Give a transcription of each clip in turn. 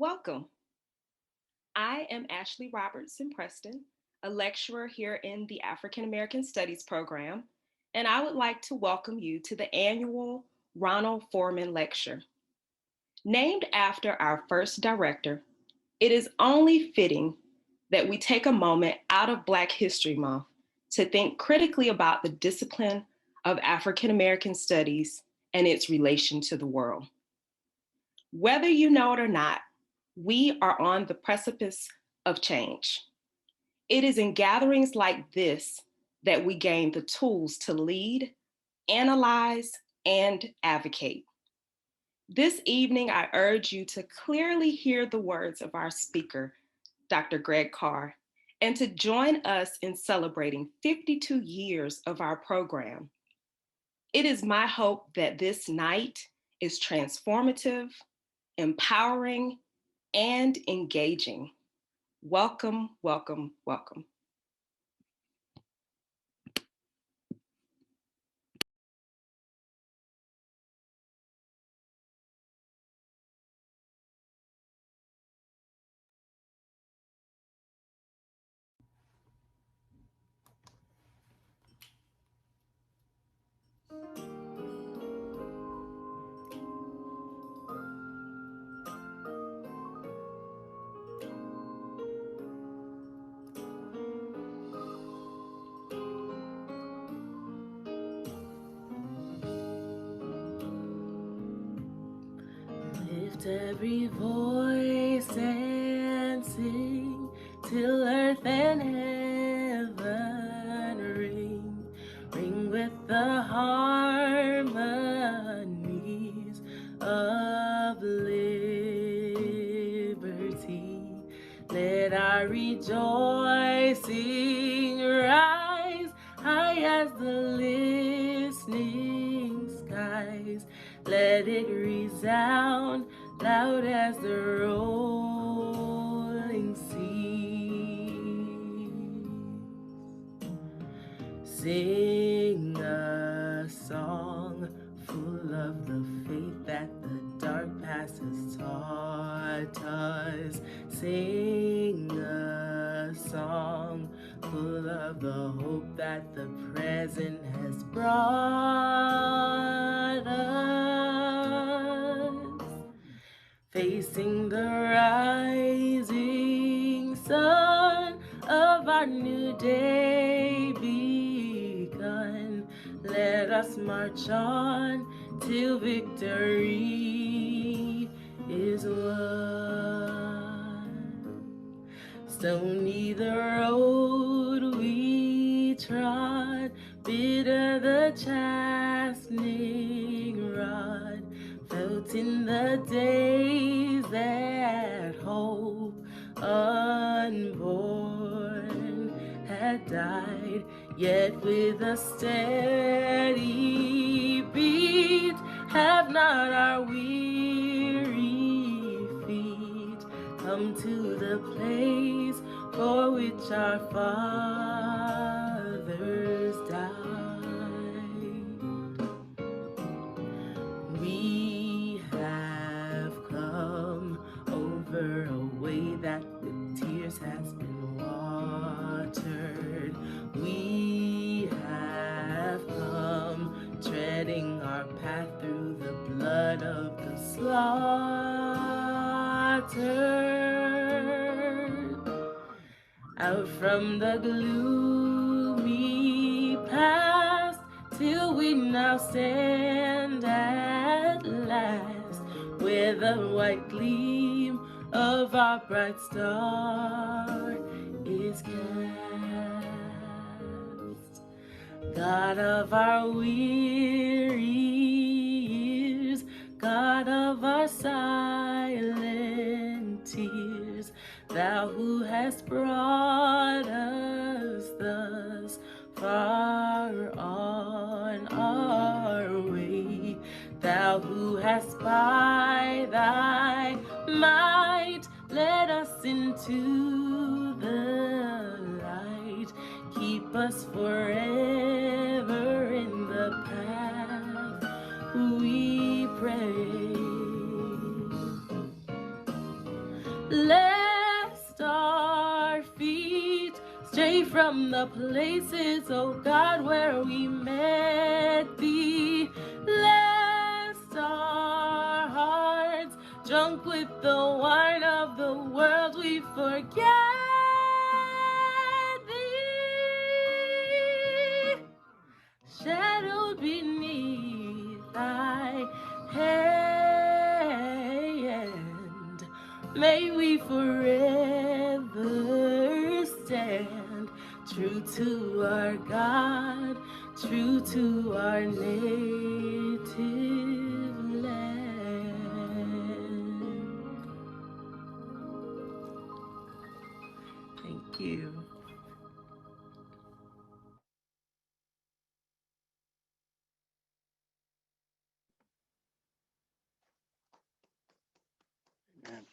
Welcome. I am Ashley Robertson Preston, a lecturer here in the African American Studies program, and I would like to welcome you to the annual Ronald Foreman Lecture. Named after our first director, it is only fitting that we take a moment out of Black History Month to think critically about the discipline of African American studies and its relation to the world. Whether you know it or not, we are on the precipice of change. It is in gatherings like this that we gain the tools to lead, analyze, and advocate. This evening, I urge you to clearly hear the words of our speaker, Dr. Greg Carr, and to join us in celebrating 52 years of our program. It is my hope that this night is transformative, empowering, and engaging. Welcome, welcome, welcome. Lift every voice and sing till earth and heaven ring, ring with the harmonies of liberty. Let our rejoicing rise high as the listening skies. Let it resound loud as the rolling seas. Sing a song full of the faith that the dark past has taught us. Sing a song full of the hope that the present has brought us. Facing the rising sun of our new day begun, let us march on till victory is won. Stony the road we trod, bitter the chastening rod, felt in the days that hope unborn had died, yet with a steady beat have not our weary feet come to the place for which our fathers died. We have come over a way that with tears has been watered. We have come treading our path through the blood of the slaughtered. Out from the gloomy past till we now stand at last, where the white gleam of our bright star is cast. God of our weary years, God of our silent tears, Thou who hast brought us thus far on our way, Thou who hast by Thy might led us into the light, keep us forever in the path we pray. lest our feet stray from the places, oh God, where we met thee, lest our hearts, drunk with the wine of the world, we forget thee, shadowed beneath thy hand. May we forever stand true to our God, true to our native land. Thank you. Amen.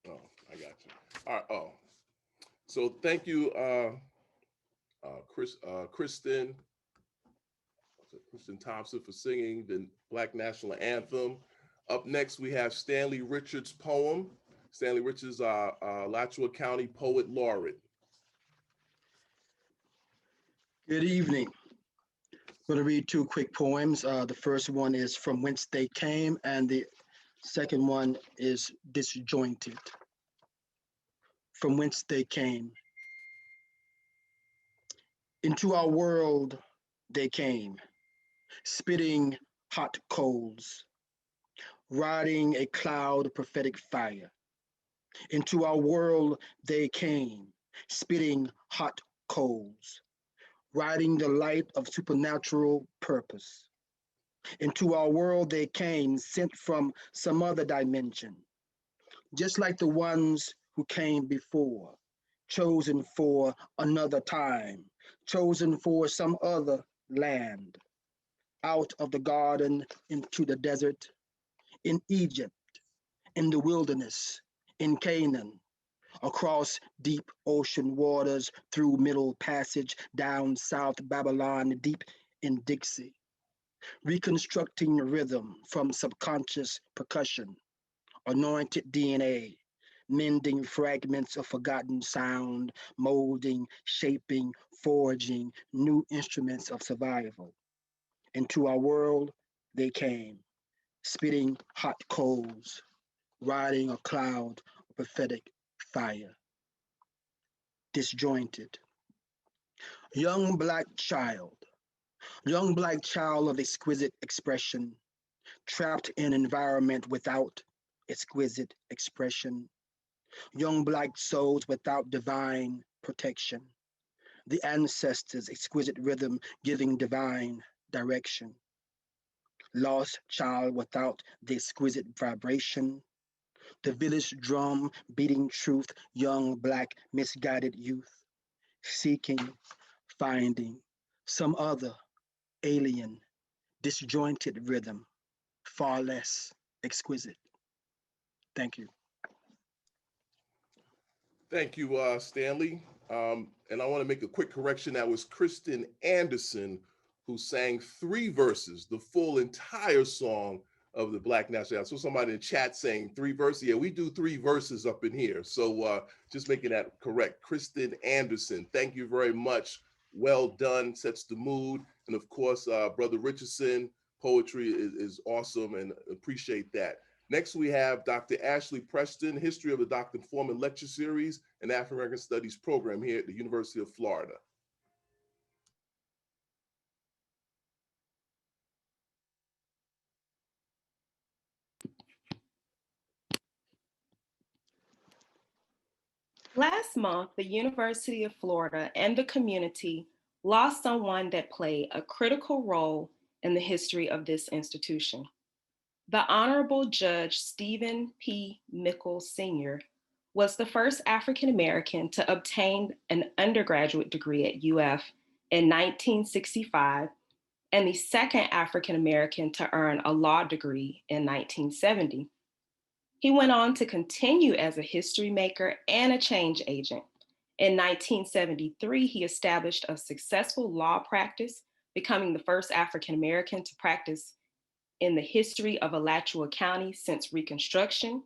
Oh, I got you. All right. Oh, so thank you, Kristen Thompson for singing the Black National Anthem. Up next, we have Stanley Richards' poem. Stanley Richards, Alachua County Poet Laureate. Good evening. I'm going to read two quick poems. The first one is From Whence They Came, and the second one is Disjointed. From Whence They Came. Into our world they came, spitting hot coals, riding a cloud of prophetic fire. Into our world they came, spitting hot coals, riding the light of supernatural purpose. Into our world they came, sent from some other dimension, just like the ones who came before, chosen for another time, chosen for some other land, out of the garden into the desert, in Egypt, in the wilderness, in Canaan, across deep ocean waters, through Middle Passage, down South Babylon, deep in Dixie, reconstructing rhythm from subconscious percussion, anointed DNA, mending fragments of forgotten sound, molding, shaping, forging new instruments of survival. Into our world they came, spitting hot coals, riding a cloud of prophetic fire. Disjointed. Young black child of exquisite expression, trapped in an environment without exquisite expression. Young black souls without divine protection. The ancestors' exquisite rhythm giving divine direction. Lost child without the exquisite vibration. The village drum beating truth, young black misguided youth, seeking, finding some other alien, disjointed rhythm, far less exquisite. Thank you. Thank you, Stanley. And I want to make a quick correction. That was Kristen Anderson who sang 3 verses, the full entire song of the Black National Anthem. So somebody in the chat saying 3 verses. Yeah, we do 3 verses up in here. So just making that correct. Kristen Anderson, thank you very much. Well done, sets the mood. And of course, Brother Richardson, poetry is awesome and appreciate that. Next, we have Dr. Ashley Preston, History of the Dr. Foreman Lecture Series and African Studies program here at the University of Florida. Last month, the University of Florida and the community lost someone that played a critical role in the history of this institution. The Honorable Judge Stephen P. Mickles Sr. was the first African American to obtain an undergraduate degree at UF in 1965 and the second African American to earn a law degree in 1970. He went on to continue as a history maker and a change agent. In 1973, he established a successful law practice, becoming the first African American to practice in the history of Alachua County since Reconstruction.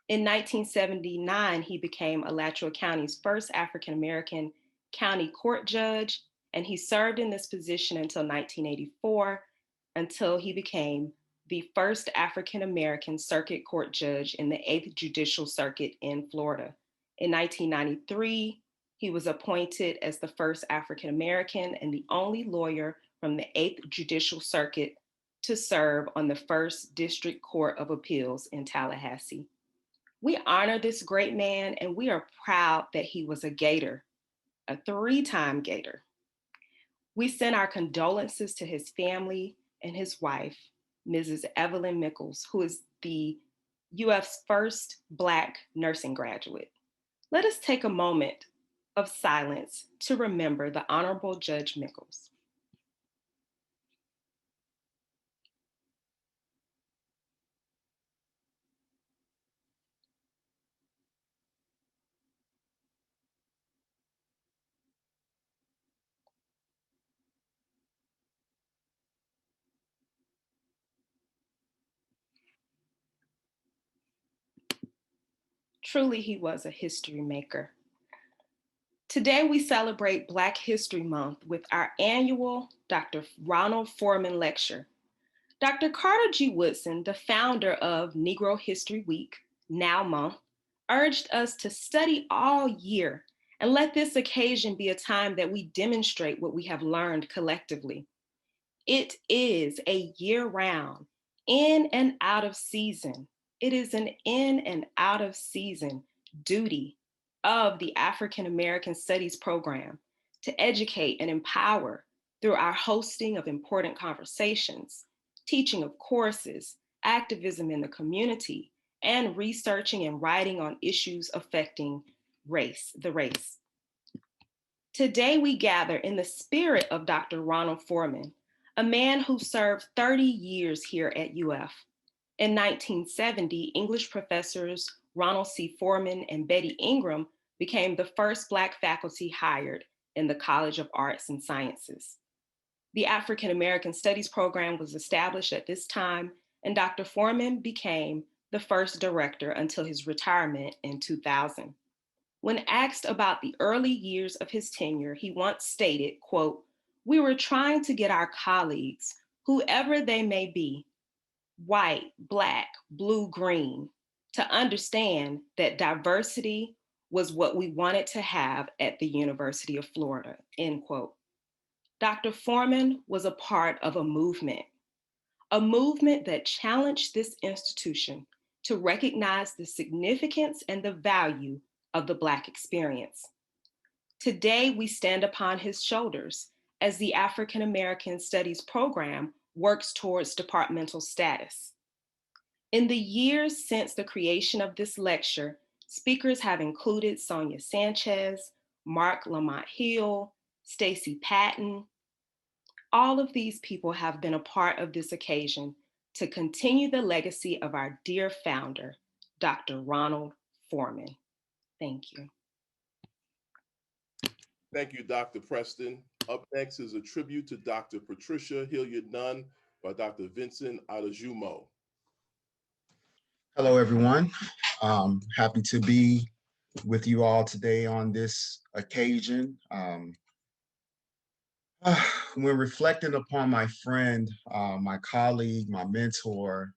In 1979, he became Alachua County's first African American county court judge, and he served in this position until 1984, until he became the first African American circuit court judge in the 8th Judicial Circuit in Florida. In 1993, he was appointed as the first African American and the only lawyer from the 8th Judicial Circuit to serve on the First District Court of Appeals in Tallahassee. We honor this great man and we are proud that he was a Gator, a 3-time Gator. We send our condolences to his family and his wife, Mrs. Evelyn Mickles, who is the UF's first Black nursing graduate. Let us take a moment of silence to remember the Honorable Judge Mickles. Truly, he was a history maker. Today, we celebrate Black History Month with our annual Dr. Ronald Foreman Lecture. Dr. Carter G. Woodson, the founder of Negro History Week, now month, urged us to study all year and let this occasion be a time that we demonstrate what we have learned collectively. It is a year-round, in and out of season. It is an in and out of season duty of the African American Studies program to educate and empower through our hosting of important conversations, teaching of courses, activism in the community, and researching and writing on issues affecting the race. Today we gather in the spirit of Dr. Ronald Foreman, a man who served 30 years here at UF. In 1970, English professors Ronald C. Foreman and Betty Ingram became the first Black faculty hired in the College of Arts and Sciences. The African American Studies program was established at this time, and Dr. Foreman became the first director until his retirement in 2000. When asked about the early years of his tenure, he once stated, quote, "We were trying to get our colleagues, whoever they may be, white, Black, blue, green, to understand that diversity was what we wanted to have at the University of Florida," end quote. Dr. Foreman was a part of a movement that challenged this institution to recognize the significance and the value of the Black experience. Today, we stand upon his shoulders as the African American Studies program works towards departmental status. In the years since the creation of this lecture, speakers have included Sonia Sanchez, Mark Lamont Hill, Stacy Patton. All of these people have been a part of this occasion to continue the legacy of our dear founder, Dr. Ronald Foreman. Thank you. Thank you, Dr. Preston. Up next is a tribute to Dr. Patricia Hilliard-Nunn by Dr. Vincent Adejima. Hello, everyone. Happy to be with you all today on this occasion. When reflecting upon my friend, my colleague, my mentor,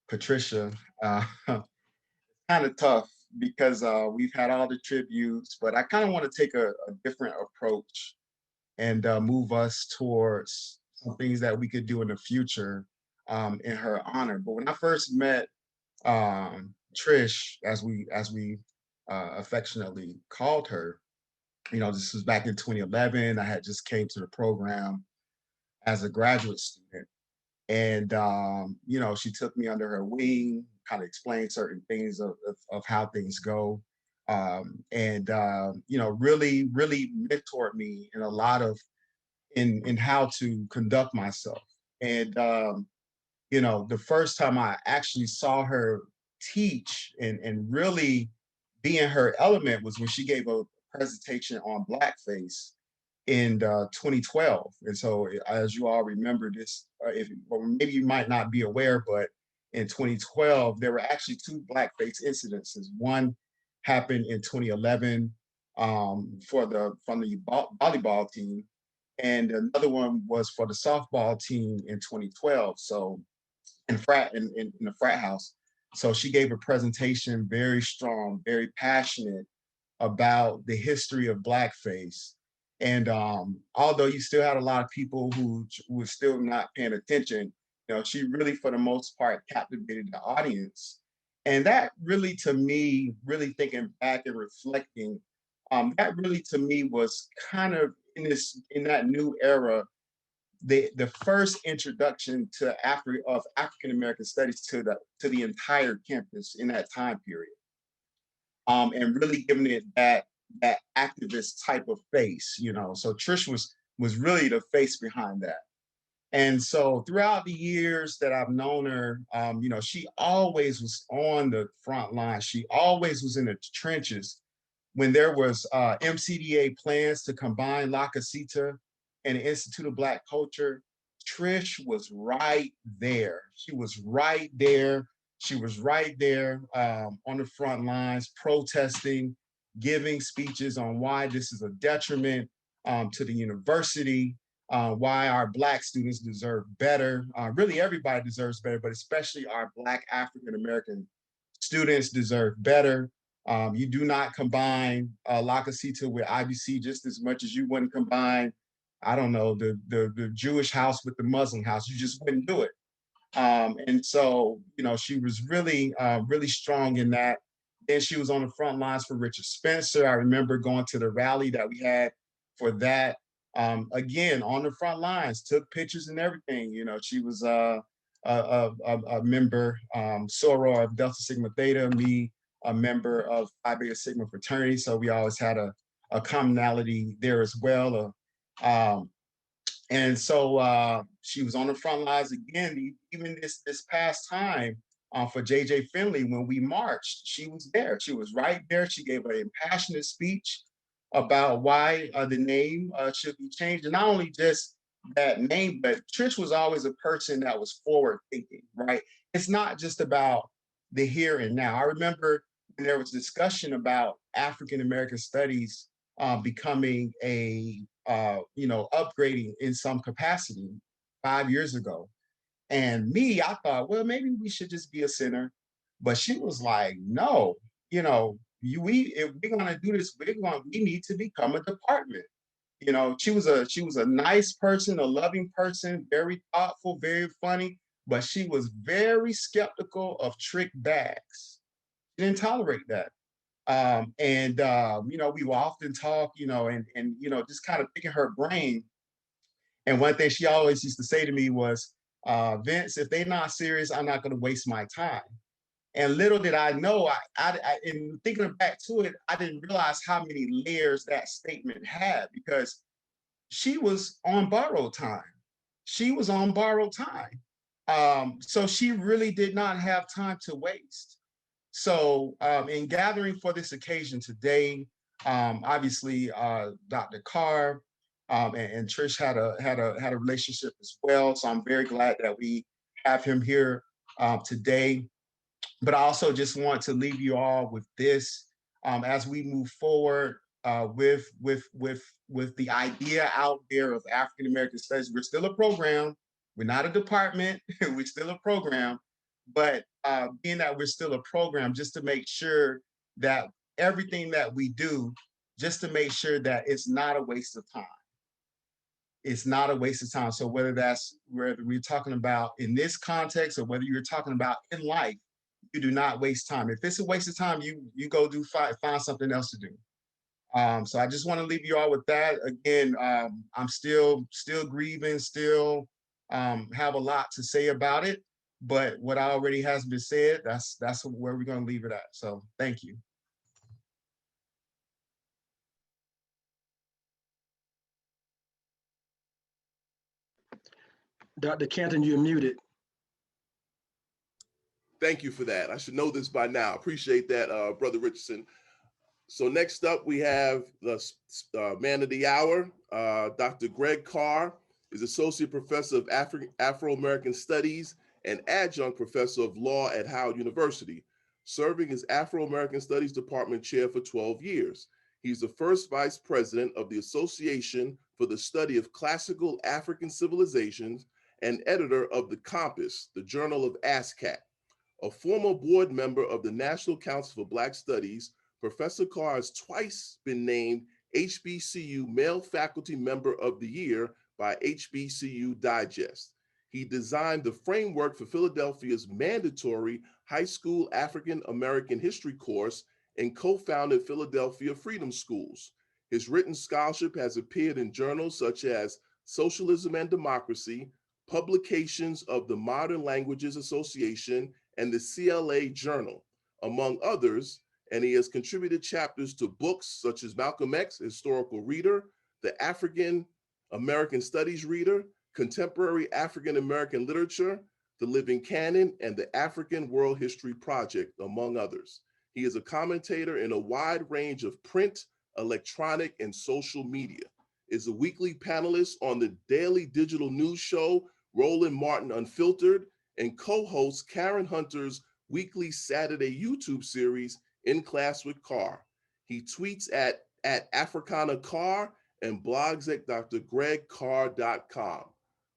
Patricia, kind of tough because we've had all the tributes, but I kind of want to take a different approach and move us towards some things that we could do in the future in her honor. But when I first met Trish, as we affectionately called her, this was back in 2011. I had just came to the program as a graduate student. And, she took me under her wing, kind of explained certain things of how things go. Really, really mentored me in a lot of in how to conduct myself. And, the first time I actually saw her teach and really be in her element was when she gave a presentation on blackface in 2012. And so, as you all remember this, if or maybe you might not be aware, but in 2012 there were actually two blackface incidences. One happened in 2011 from the volleyball team, and another one was for the softball team in 2012. So in the frat house. So she gave a presentation, very strong, very passionate about the history of blackface. And although you still had a lot of people who were still not paying attention, she really, for the most part, captivated the audience. And that really, to me, really thinking back and reflecting, that really to me was kind of in that new era, the first introduction to African American studies to the entire campus in that time period, and really giving it that activist type of face. So Trish was really the face behind that. And so throughout the years that I've known her, she always was on the front line. She always was in the trenches when there was MCDA plans to combine La Casita and the Institute of Black Culture. Trish was right there. She was right there. She was right there on the front lines, protesting, giving speeches on why this is a detriment to the university, why our Black students deserve better. Really, everybody deserves better, but especially our Black African American students deserve better. You do not combine La Casita with IBC just as much as you wouldn't combine, I don't know, the Jewish house with the Muslim house. You just wouldn't do it. And so, she was really, really strong in that. Then she was on the front lines for Richard Spencer. I remember going to the rally that we had for that. Again, on the front lines, took pictures and everything. She was a member, soror of Delta Sigma Theta, me, a member of Phi Beta Sigma fraternity. So we always had a commonality there as well. And so she was on the front lines again, even this past time for JJ Finley when we marched. She was there. She was right there. She gave an impassionate speech about why the name should be changed. And not only just that name, but Trish was always a person that was forward thinking, right? It's not just about the here and now. I remember when there was discussion about African American studies becoming upgrading in some capacity 5 years ago. And me, I thought, well, maybe we should just be a center. But she was like, no, if we're gonna do this, we need to become a department. She was a nice person, a loving person, very thoughtful, very funny, but she was very skeptical of trick bags. She didn't tolerate that. We will often talk, just kind of picking her brain. And one thing she always used to say to me was, Vince, if they're not serious, I'm not going to waste my time. And little did I know, in thinking back to it, I didn't realize how many layers that statement had because she was on borrowed time. She was on borrowed time. So she really did not have time to waste. So in gathering for this occasion today, obviously Dr. Carr and Trish had a relationship as well. So I'm very glad that we have him here today. But I also just want to leave you all with this as we move forward with the idea out there of African American studies. We're still a program. We're not a department. We're still a program. But being that we're still a program, just to make sure that everything that we do, just to make sure that it's not a waste of time. It's not a waste of time. So whether we're talking about in this context or whether you're talking about in life, you do not waste time. If it's a waste of time, you go find something else to do. So I just want to leave you all with that. Again, I'm still grieving, still have a lot to say about it, but what already has been said, that's where we're going to leave it at. So thank you. Dr. Canton, you're muted. Thank you for that. I should know this by now. Appreciate that, Brother Richardson. So next up, we have the man of the hour, Dr. Greg Carr is Associate Professor of Afro-American Studies and Adjunct Professor of Law at Howard University, serving as Afro-American Studies Department Chair for 12 years. He's the first Vice President of the Association for the Study of Classical African Civilizations and editor of The Compass, the Journal of ASCAP. A former board member of the National Council for Black Studies, Professor Carr has twice been named HBCU Male Faculty Member of the Year by HBCU Digest. He designed the framework for Philadelphia's mandatory high school African American history course and co-founded Philadelphia Freedom Schools. His written scholarship has appeared in journals such as Socialism and Democracy, publications of the Modern Languages Association, and the CLA Journal, among others, and he has contributed chapters to books such as Malcolm X, Historical Reader, the African American Studies Reader, Contemporary African American Literature, The Living Canon, and the African World History Project, among others. He is a commentator in a wide range of print, electronic, and social media, is a weekly panelist on the daily digital news show, Roland Martin Unfiltered, and co-hosts Karen Hunter's weekly Saturday YouTube series, In Class with Carr. He tweets at Africana Carr and blogs at drgregcarr.com.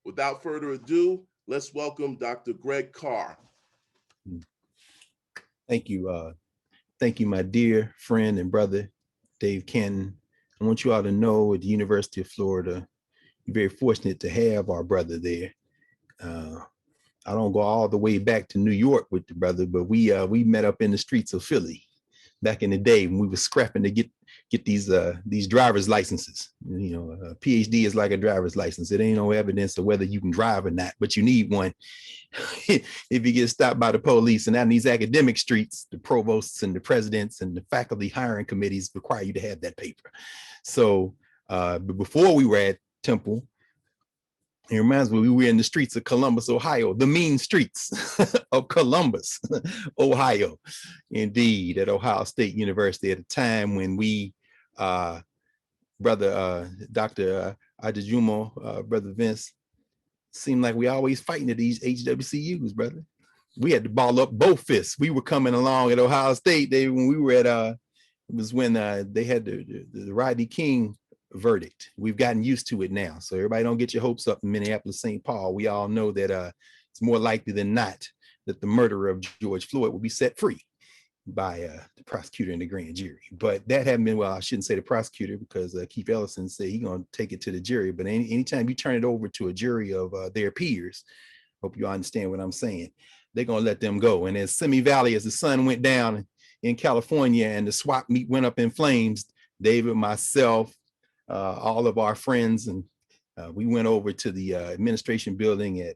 Without further ado, let's welcome Dr. Greg Carr. Thank you. Thank you, my dear friend and brother, Dave Canton. I want you all to know at the University of Florida, we're very fortunate to have our brother there. I don't go all the way back to New York with the brother, but we met up in the streets of Philly back in the day when we were scrapping to get these driver's licenses. You know, a PhD is like a driver's license. It ain't no evidence of whether you can drive or not, but you need one if you get stopped by the police. And out in these academic streets, the provosts and the presidents and the faculty hiring committees require you to have that paper. So but before we were at Temple, it reminds me we were in the streets of Columbus, Ohio, the mean streets of Columbus, Ohio, indeed, at Ohio State University at a time when we, brother Dr. Adejima, brother Vince, seemed like we always fighting at these HWCUs, brother. We had to ball up both fists. We were coming along at Ohio State. When we were at, it was when they had the Rodney King verdict. We've gotten used to it now. So everybody don't get your hopes up in Minneapolis, St. Paul. We all know that it's more likely than not that the murderer of George Floyd will be set free by the prosecutor and the grand jury. But that hadn't been, well, I shouldn't say the prosecutor because Keith Ellison said he's going to take it to the jury. But anytime you turn it over to a jury of their peers, hope you understand what I'm saying, they're going to let them go. And as Simi Valley, as the sun went down in California and the swap meet went up in flames, David, myself, all of our friends, and we went over to the administration building at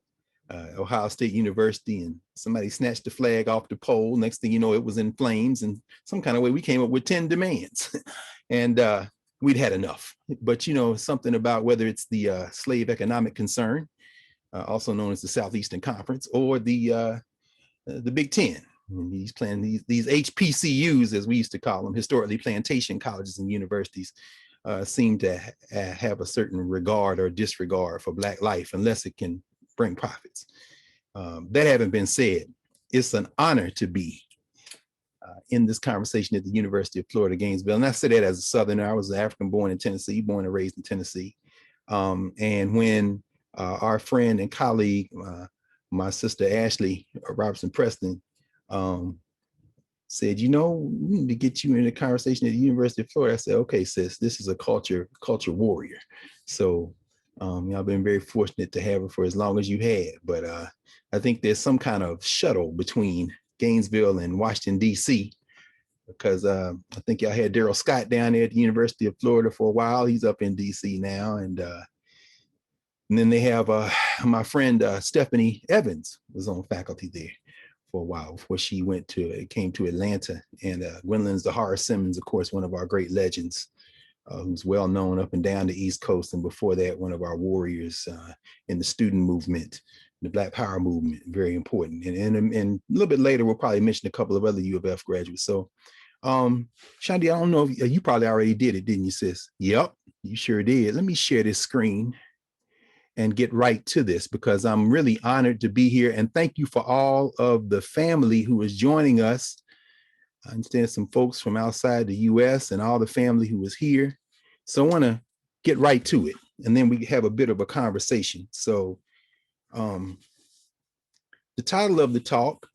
Ohio State University, and somebody snatched the flag off the pole. Next thing you know, it was in flames, and some kind of way we came up with 10 demands. And we'd had enough. But you know, something about whether it's the slave economic concern, also known as the Southeastern Conference, or the Big Ten. These HPCUs, as we used to call them, historically plantation colleges and universities, seem to have a certain regard or disregard for Black life unless it can bring profits. That having been said, it's an honor to be in this conversation at the University of Florida, Gainesville. And I say that as a Southerner. I was African born in Tennessee, born and raised in Tennessee. And when our friend and colleague, my sister Ashley Robertson Preston, said, you know, we need to get you in a conversation at the University of Florida. I said, okay, sis, this is a culture warrior. So I've been very fortunate to have her for as long as you had. But I think there's some kind of shuttle between Gainesville and Washington, D.C., because I think y'all had Daryl Scott down there at the University of Florida for a while. He's up in D.C. now. And then they have my friend Stephanie Evans was on faculty there for a while before she came to Atlanta. And Gwendolyn Zahara Simmons, of course, one of our great legends, who's well known up and down the East Coast. And before that, one of our warriors in the student movement, the Black Power movement, very important. And a little bit later, we'll probably mention a couple of other U of F graduates. So Shandi, I don't know if you probably already did it, didn't you, sis? Yep, you sure did. Let me share this screen and get right to this, because I'm really honored to be here. And thank you for all of the family who is joining us. I understand some folks from outside the US and all the family who was here. So I want to get right to it, and then we have a bit of a conversation. So the title of the talk,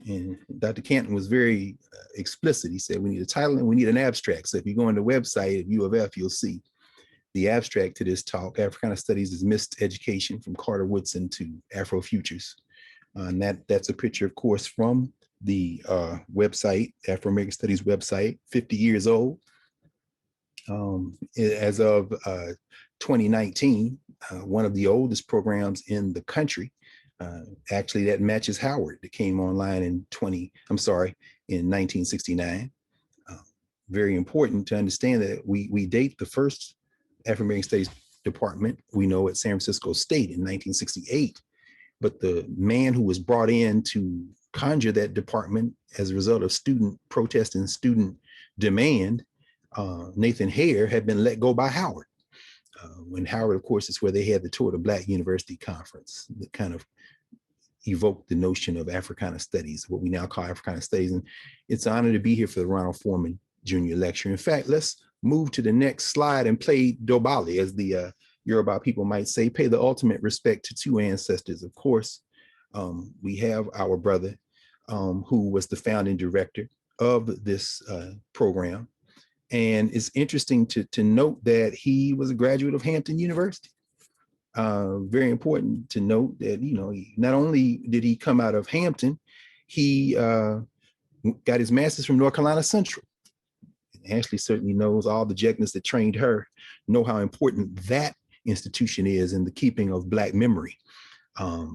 and Dr. Canton was very explicit. He said, we need a title and we need an abstract. So if you go on the website at U of F, you'll see the abstract to this talk, Africana Studies is Miseducation from Carter Woodson to Afro Futures. And that's a picture, of course, from the website, Afro-American Studies website, 50 years old. As of 2019, one of the oldest programs in the country. Actually, that matches Howard that came online in 1969. Very important to understand that we date the first African-American Studies department, we know, at San Francisco State in 1968. But the man who was brought in to conjure that department as a result of student protest and student demand, Nathan Hare, had been let go by Howard. When Howard, of course, is where they had the Tour de Black University Conference that kind of evoked the notion of Africana Studies, what we now call Africana Studies. And it's an honor to be here for the Ronald Foreman Jr. Lecture. In fact, let's move to the next slide and play Dobali, as the Yoruba people might say, pay the ultimate respect to two ancestors. Of course, we have our brother who was the founding director of this program. And it's interesting to note that he was a graduate of Hampton University. Very important to note that, not only did he come out of Hampton, he got his master's from North Carolina Central. Ashley certainly knows, all the Jegners that trained her know how important that institution is in the keeping of Black memory,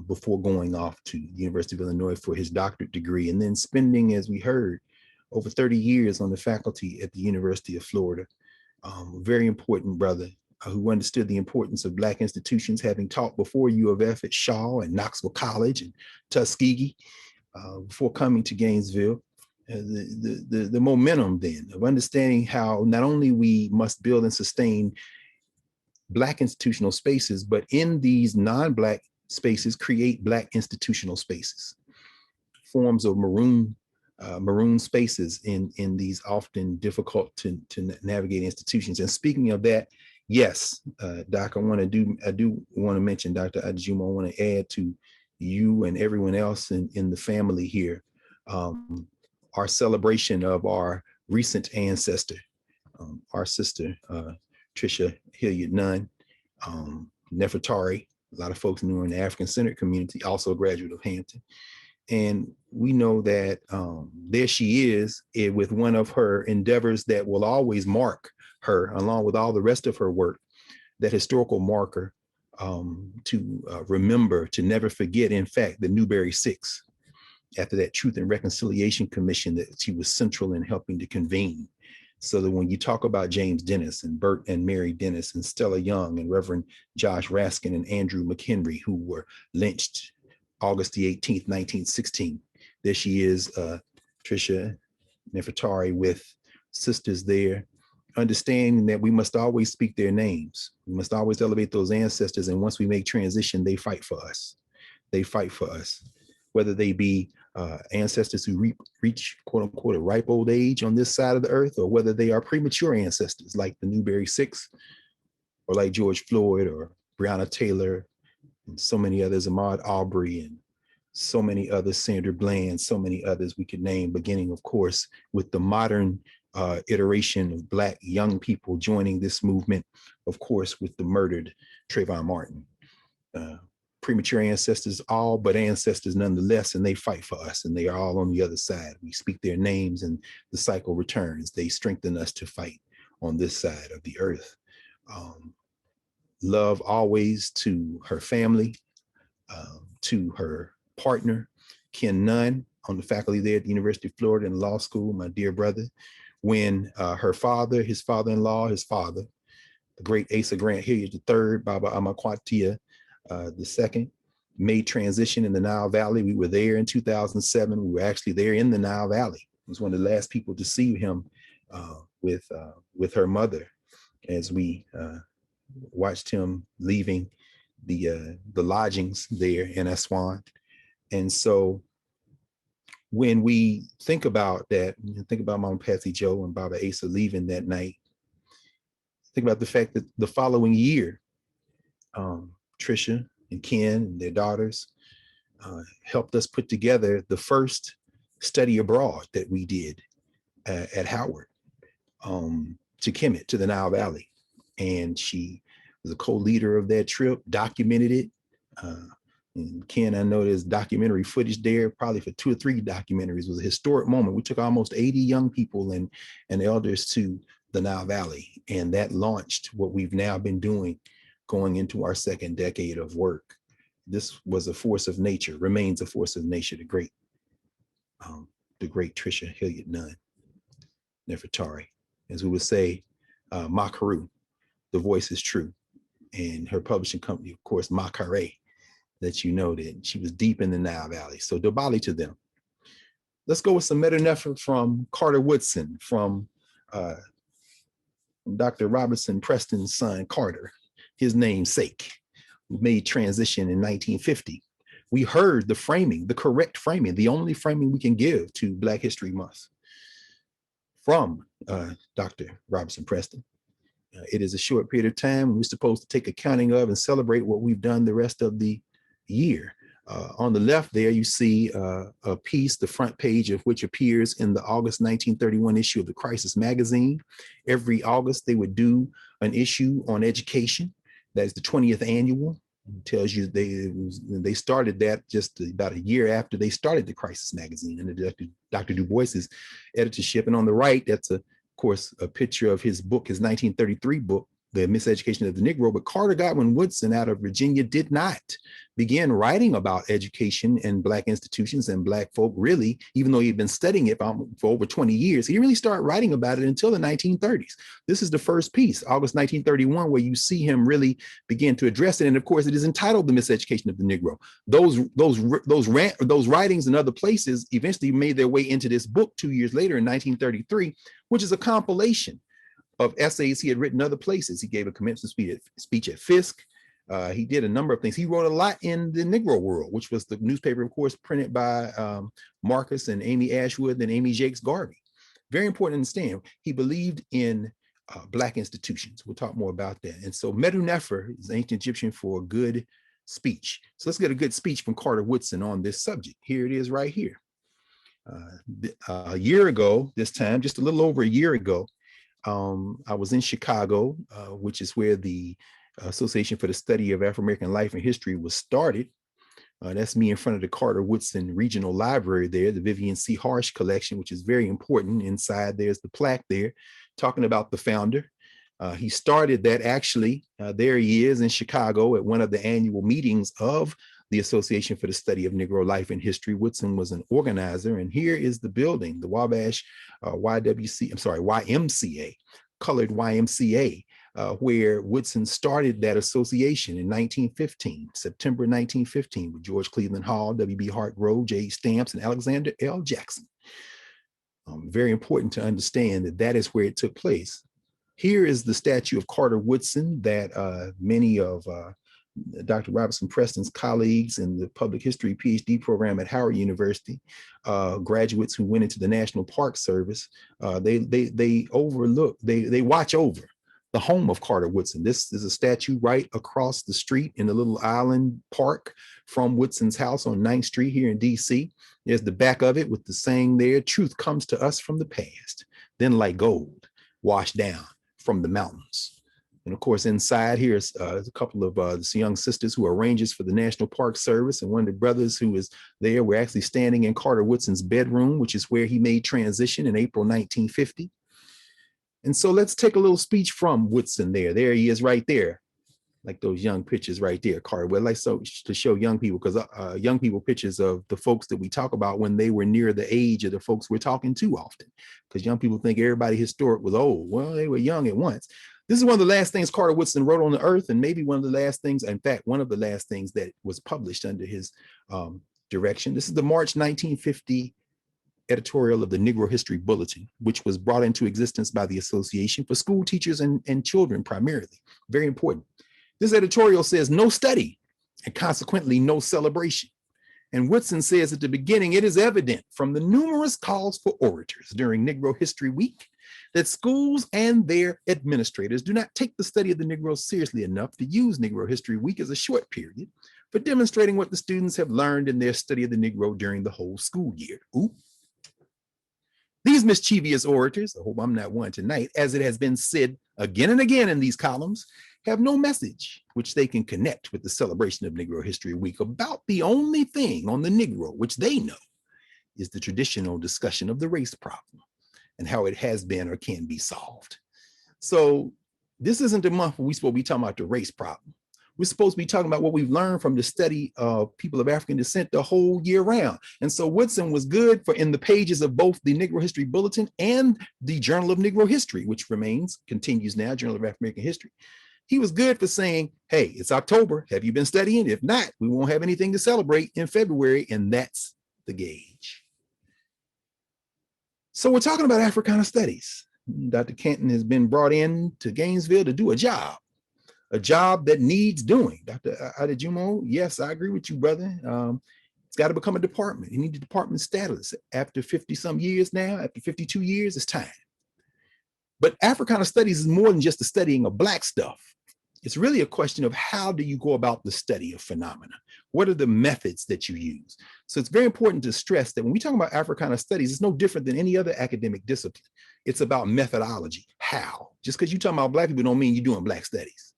before going off to the University of Illinois for his doctorate degree, and then spending, as we heard, over 30 years on the faculty at the University of Florida. Very important brother who understood the importance of Black institutions, having taught before U of F at Shaw and Knoxville College and Tuskegee, before coming to Gainesville. The momentum then of understanding how not only we must build and sustain Black institutional spaces, but in these non-Black spaces, create Black institutional spaces, forms of maroon spaces in these often difficult to navigate institutions. And speaking of that, yes, Doc, I do want to mention, Dr. Adejima, I want to add to you and everyone else in the family here, our celebration of our recent ancestor, our sister, Tricia Hilliard Nunn, Nefertari. A lot of folks knew her in the African-centered community, also a graduate of Hampton. And we know that there she is with one of her endeavors that will always mark her, along with all the rest of her work, that historical marker to remember, to never forget, in fact, the Newberry Six, after that Truth and Reconciliation Commission that she was central in helping to convene. So that when you talk about James Dennis and Bert and Mary Dennis and Stella Young and Reverend Josh Raskin and Andrew McHenry, who were lynched August the 18th, 1916, there she is, Tricia Nefertari, with sisters there, understanding that we must always speak their names. We must always elevate those ancestors. And once we make transition, they fight for us. They fight for us, whether they be ancestors who reach, quote unquote, a ripe old age on this side of the earth, or whether they are premature ancestors like the Newberry Six, or like George Floyd or Breonna Taylor, and so many others, Ahmaud Arbery, and so many others, Sandra Bland, so many others we could name, beginning, of course, with the modern iteration of Black young people joining this movement, of course, with the murdered Trayvon Martin. premature ancestors, all but ancestors nonetheless, and they fight for us, and they are all on the other side. We speak their names, and the cycle returns. They strengthen us to fight on this side of the earth. Love always to her family, to her partner, Ken Nunn, on the faculty there at the University of Florida in law school, my dear brother. When her father, his father-in-law, his father, the great Asa Grant Hilliard III, Baba Amakwatia II, made transition in the Nile Valley. We were there in 2007. We were actually there in the Nile Valley. I was one of the last people to see him with her mother as we watched him leaving the lodgings there in Aswan. And so when we think about that, think about Mama Patsy Joe and Baba Asa leaving that night, think about the fact that the following year, Trisha and Ken and their daughters helped us put together the first study abroad that we did at Howard, to Kemet, to the Nile Valley. And she was a co-leader of that trip, documented it. And Ken, I know there's documentary footage there, probably for 2 or 3 documentaries. It was a historic moment. We took almost 80 young people and elders to the Nile Valley, and that launched what we've now been doing going into our 2nd decade of work. This was a force of nature, remains a force of nature, the great Trisha Hilliard Nunn Nefertari. As we would say, Makaru, the voice is true. And her publishing company, of course, Makare, that you know that she was deep in the Nile Valley. So Dobali to them. Let's go with some Medunefer from Carter Woodson, from Dr. Robertson Preston's son, Carter, his namesake, who made transition in 1950. We heard the framing, the correct framing, the only framing we can give to Black History Month from Dr. Robertson Preston. It is a short period of time. We're supposed to take accounting of and celebrate what we've done the rest of the year. On the left there, you see a piece, the front page of which appears in the August 1931 issue of the Crisis magazine. Every August, they would do an issue on education. That's the 20th annual. It tells you they started that just about a year after they started the Crisis magazine under Dr. Du Bois's editorship. And on the right, that's of course, a picture of his book, his 1933 book, The Miseducation of the Negro. But Carter Godwin Woodson out of Virginia did not begin writing about education and Black institutions and Black folk, really, even though he'd been studying it for over 20 years. He didn't really start writing about it until the 1930s. This is the first piece, August 1931, where you see him really begin to address it. And of course, it is entitled The Miseducation of the Negro. Those writings in other places eventually made their way into this book 2 years later in 1933, which is a compilation of essays he had written other places. He gave a commencement speech at Fisk. He did a number of things. He wrote a lot in the Negro World, which was the newspaper, of course, printed by Marcus and Amy Ashwood and Amy Jakes Garvey. Very important to understand. He believed in Black institutions. We'll talk more about that. And so Medu Nefer is ancient Egyptian for good speech. So let's get a good speech from Carter Woodson on this subject. Here it is right here. A year ago, this time, just a little over a year ago, I was in Chicago, which is where the Association for the Study of Afro-American Life and History was started. That's me in front of the Carter Woodson Regional Library there, the Vivian C. Harsh collection, which is very important. Inside there's the plaque there talking about the founder. He started that actually, there he is in Chicago at one of the annual meetings of the Association for the Study of Negro Life and History. Woodson was an organizer, and here is the building, the Wabash YMCA, colored YMCA, where Woodson started that association in 1915, September 1915, with George Cleveland Hall, W.B. Hartgrove, J. Stamps, and Alexander L. Jackson. Very important to understand that that is where it took place. Here is the statue of Carter Woodson that many of Dr. Robertson Preston's colleagues in the public history PhD program at Howard University, graduates who went into the National Park Service, they watch over the home of Carter Woodson. This is a statue right across the street in the little island park from Woodson's house on 9th Street here in DC. There's the back of it with the saying there, "Truth comes to us from the past, then like gold, washed down from the mountains." And of course, inside here is a couple of young sisters who are rangers for the National Park Service. And one of the brothers who is there, we're actually standing in Carter Woodson's bedroom, which is where he made transition in April 1950. And so let's take a little speech from Woodson there. There he is right there, like those young pictures right there, Carter. Well, like so to show young people, because young people pictures of the folks that we talk about when they were near the age of the folks we're talking to often, because young people think everybody historic was old. Well, they were young at once. This is one of the last things Carter Woodson wrote on the earth, and maybe one of the last things, in fact, one of the last things that was published under his direction. This is the March 1950 editorial of the Negro History Bulletin, which was brought into existence by the Association for School Teachers and Children primarily. Very important. This editorial says no study and consequently no celebration. And Woodson says at the beginning, it is evident from the numerous calls for orators during Negro History Week that schools and their administrators do not take the study of the Negro seriously enough to use Negro History Week as a short period for demonstrating what the students have learned in their study of the Negro during the whole school year. Ooh. These mischievous orators, I hope I'm not one tonight, as it has been said again and again in these columns, have no message which they can connect with the celebration of Negro History Week about the only thing on the Negro which they know is the traditional discussion of the race problem and how it has been or can be solved. So this isn't the month where we're supposed to be talking about the race problem. We're supposed to be talking about what we've learned from the study of people of African descent the whole year round. And so Woodson was good for in the pages of both the Negro History Bulletin and the Journal of Negro History, which continues now, Journal of African American History. He was good for saying, hey, it's October. Have you been studying? If not, we won't have anything to celebrate in February. And that's the gauge. So we're talking about Africana Studies. Dr. Canton has been brought in to Gainesville to do a job that needs doing. Dr. Adejima, yes, I agree with you, brother. It's got to become a department. You need the department status. After 50 some years now, after 52 years, it's time. But Africana Studies is more than just the studying of Black stuff. It's really a question of how do you go about the study of phenomena? What are the methods that you use? So it's very important to stress that when we talk about Africana Studies, it's no different than any other academic discipline. It's about methodology. How? Just because you're talking about Black people don't mean you're doing Black studies.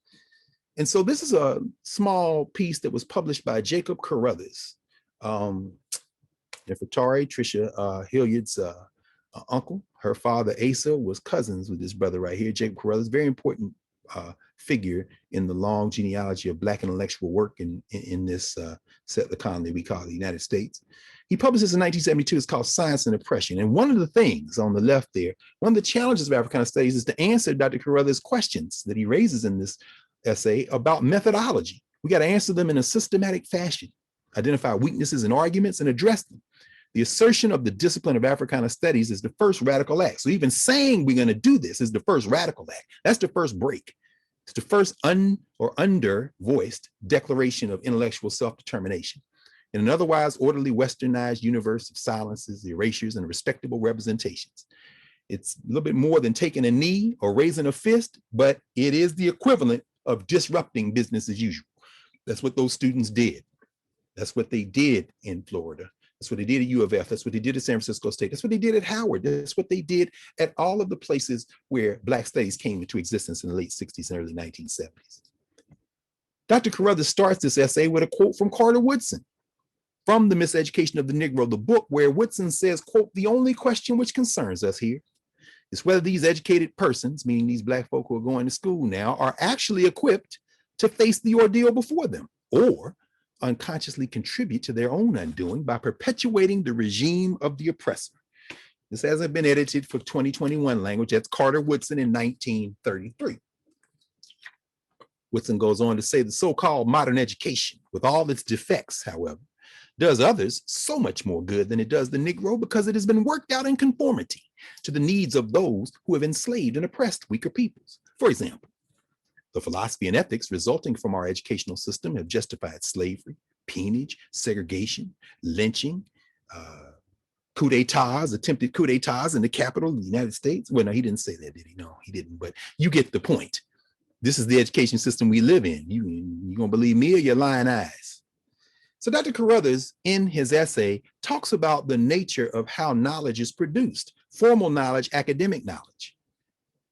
And so this is a small piece that was published by Jacob Carruthers, Nefertari, Tricia Hilliard's uncle. Her father, Asa, was cousins with this brother right here, Jacob Carruthers, very important figure in the long genealogy of Black intellectual work in this settler colony we call the United States. He published this in 1972. It's called Science and Oppression. And one of the things on the left there, one of the challenges of Africana Studies is to answer Dr. Carruthers' questions that he raises in this essay about methodology. We got to answer them in a systematic fashion, identify weaknesses and arguments and address them. The assertion of the discipline of Africana Studies is the first radical act. So even saying we're going to do this is the first radical act. That's the first break. It's the first under-voiced declaration of intellectual self-determination. In an otherwise orderly westernized universe of silences, erasures, and respectable representations. It's a little bit more than taking a knee or raising a fist, but it is the equivalent of disrupting business as usual. That's what those students did. That's what they did in Florida. That's what they did at U of F. That's what they did at San Francisco State. That's what they did at Howard. That's what they did at all of the places where Black studies came into existence in the late 60s and early 1970s. Dr. Carruthers starts this essay with a quote from Carter Woodson from The Miseducation of the Negro, the book where Woodson says, quote, the only question which concerns us here is whether these educated persons, meaning these Black folk who are going to school now, are actually equipped to face the ordeal before them or unconsciously contribute to their own undoing by perpetuating the regime of the oppressor. This hasn't been edited for 2021 language. That's Carter Woodson in 1933. Woodson goes on to say the so-called modern education, with all its defects, however, does others so much more good than it does the Negro because it has been worked out in conformity to the needs of those who have enslaved and oppressed weaker peoples. For example, the philosophy and ethics resulting from our educational system have justified slavery, peonage, segregation, lynching, coup d'etats, attempted coup d'etats in the capital of the United States. Well, no, he didn't say that, did he? No, he didn't, but you get the point. This is the education system we live in. You gonna believe me or your lying eyes? So Dr. Carruthers, in his essay, talks about the nature of how knowledge is produced, formal knowledge, academic knowledge,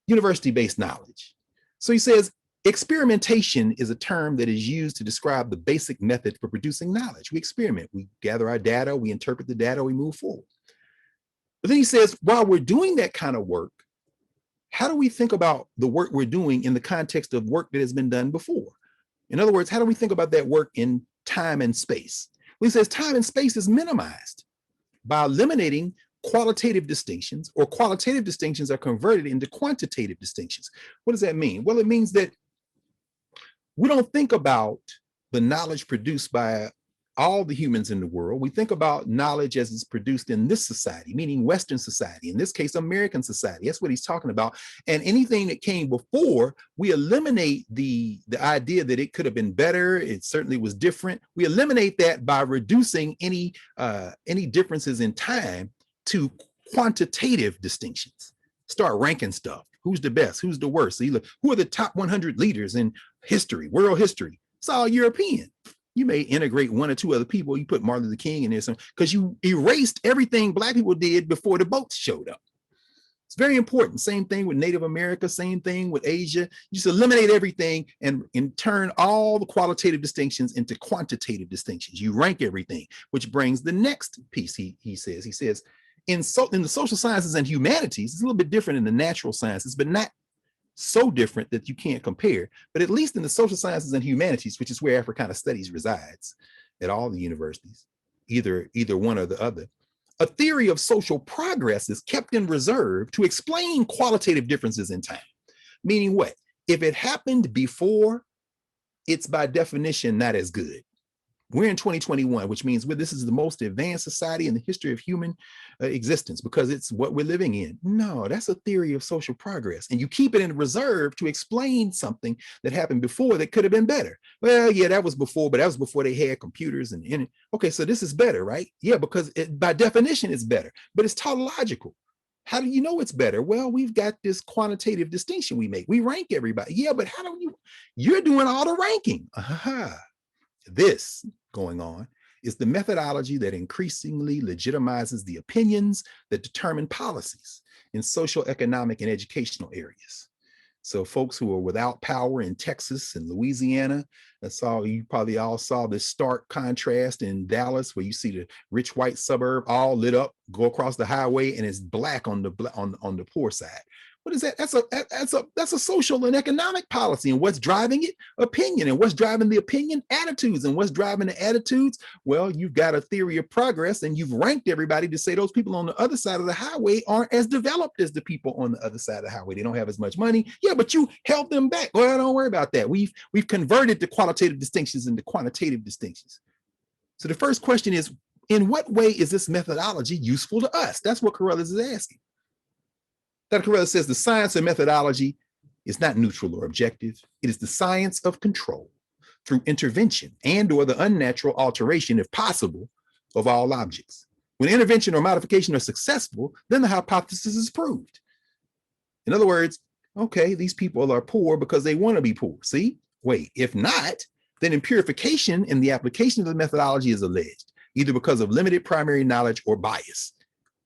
university-based knowledge. So he says, Experimentation is a term that is used to describe the basic method for producing knowledge. We experiment, we gather our data, we interpret the data, we move forward. But then he says, while we're doing that kind of work, how do we think about the work we're doing in the context of work that has been done before? In other words, how do we think about that work in time and space? Well, he says time and space is minimized by eliminating qualitative distinctions, or qualitative distinctions are converted into quantitative distinctions. What does that mean? Well, it means that we don't think about the knowledge produced by all the humans in the world. We think about knowledge as it's produced in this society, meaning Western society, in this case, American society. That's what he's talking about. And anything that came before, we eliminate the idea that it could have been better. It certainly was different. We eliminate that by reducing any differences in time to quantitative distinctions. Start ranking stuff. Who's the best? Who's the worst? So you look, who are the top 100 leaders in history, world history? It's all European. You may integrate one or two other people. You put Martin Luther King in there because you erased everything Black people did before the boats showed up. It's very important. Same thing with Native America, same thing with Asia. You just eliminate everything and turn all the qualitative distinctions into quantitative distinctions. You rank everything, which brings the next piece. He says, in the social sciences and humanities, it's a little bit different in the natural sciences, but not so different that you can't compare. But at least in the social sciences and humanities, which is where Africana Studies resides at all the universities, either one or the other, a theory of social progress is kept in reserve to explain qualitative differences in time. Meaning what? If it happened before, it's by definition not as good. We're in 2021, which means this is the most advanced society in the history of human existence because it's what we're living in. No, that's a theory of social progress. And you keep it in reserve to explain something that happened before that could have been better. Well, yeah, that was before, but that was before they had computers. Okay, so this is better, right? Yeah, because by definition, it's better, but it's tautological. How do you know it's better? Well, we've got this quantitative distinction we make. We rank everybody. Yeah, but how do you're doing all the ranking. This going on is the methodology that increasingly legitimizes the opinions that determine policies in social, economic, and educational areas. So folks who are without power in Texas and Louisiana, you probably all saw this stark contrast in Dallas, where you see the rich white suburb all lit up, go across the highway, and it's Black on the poor side. What is that? That's a social and economic policy. And what's driving it? Opinion. And what's driving the opinion? Attitudes. And what's driving the attitudes? Well, you've got a theory of progress, and you've ranked everybody to say those people on the other side of the highway aren't as developed as the people on the other side of the highway. They don't have as much money. Yeah, but you held them back. Well, don't worry about that. We've converted the qualitative distinctions into quantitative distinctions. So the first question is, in what way is this methodology useful to us? That's what Carruthers is asking. Dr. Carruthers says the science of methodology is not neutral or objective. It is the science of control through intervention and or the unnatural alteration, if possible, of all objects. When intervention or modification are successful, then the hypothesis is proved. In other words, okay, these people are poor because they want to be poor. See? Wait, if not, then impurification in the application of the methodology is alleged, either because of limited primary knowledge or bias.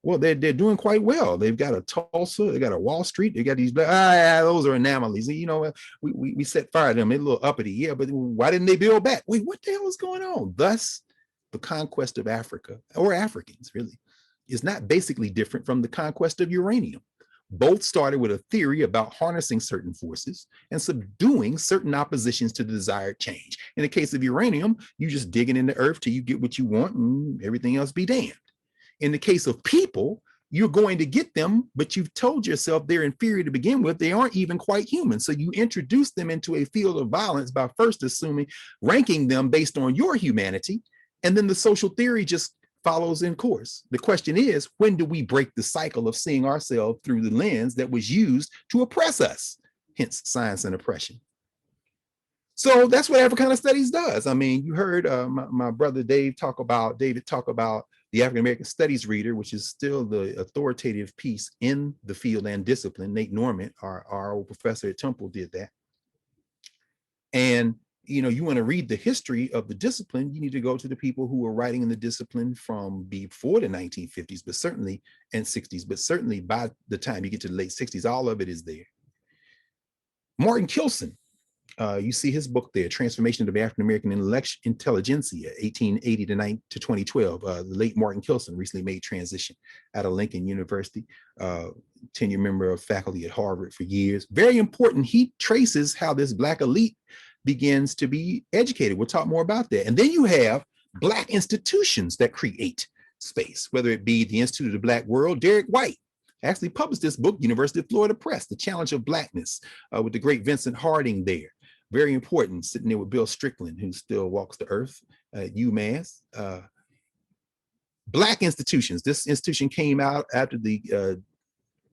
Well, they're doing quite well. They've got a Tulsa, they got a Wall Street, they got these, those are anomalies. You know, we set fire to them, they're a little uppity. Yeah, but why didn't they build back? Wait, what the hell is going on? Thus, the conquest of Africa, or Africans really, is not basically different from the conquest of uranium. Both started with a theory about harnessing certain forces and subduing certain oppositions to the desired change. In the case of uranium, you just dig it in the earth till you get what you want and everything else be damned. In the case of people, you're going to get them, but you've told yourself they're inferior to begin with. They aren't even quite human. So you introduce them into a field of violence by first ranking them based on your humanity. And then the social theory just follows in course. The question is, when do we break the cycle of seeing ourselves through the lens that was used to oppress us? Hence science and oppression. So that's what Africana Studies does. I mean, you heard my brother David talk about the African American Studies Reader, which is still the authoritative piece in the field and discipline. Nate Norman, our old professor at Temple, did that. And you want to read the history of the discipline, you need to go to the people who were writing in the discipline from before the 1950s, but certainly and 60s, but certainly by the time you get to the late 60s, all of it is there. Martin Kilson, You see his book there, Transformation of the African-American Intelligentsia, 1880 to 2012. The late Martin Kilson recently made transition out of Lincoln University, tenure member of faculty at Harvard for years. Very important. He traces how this Black elite begins to be educated. We'll talk more about that. And then you have Black institutions that create space, whether it be the Institute of the Black World. Derek White actually published this book, University of Florida Press, The Challenge of Blackness, with the great Vincent Harding there. Very important, sitting there with Bill Strickland, who still walks the earth at UMass. Black institutions. This institution came out after the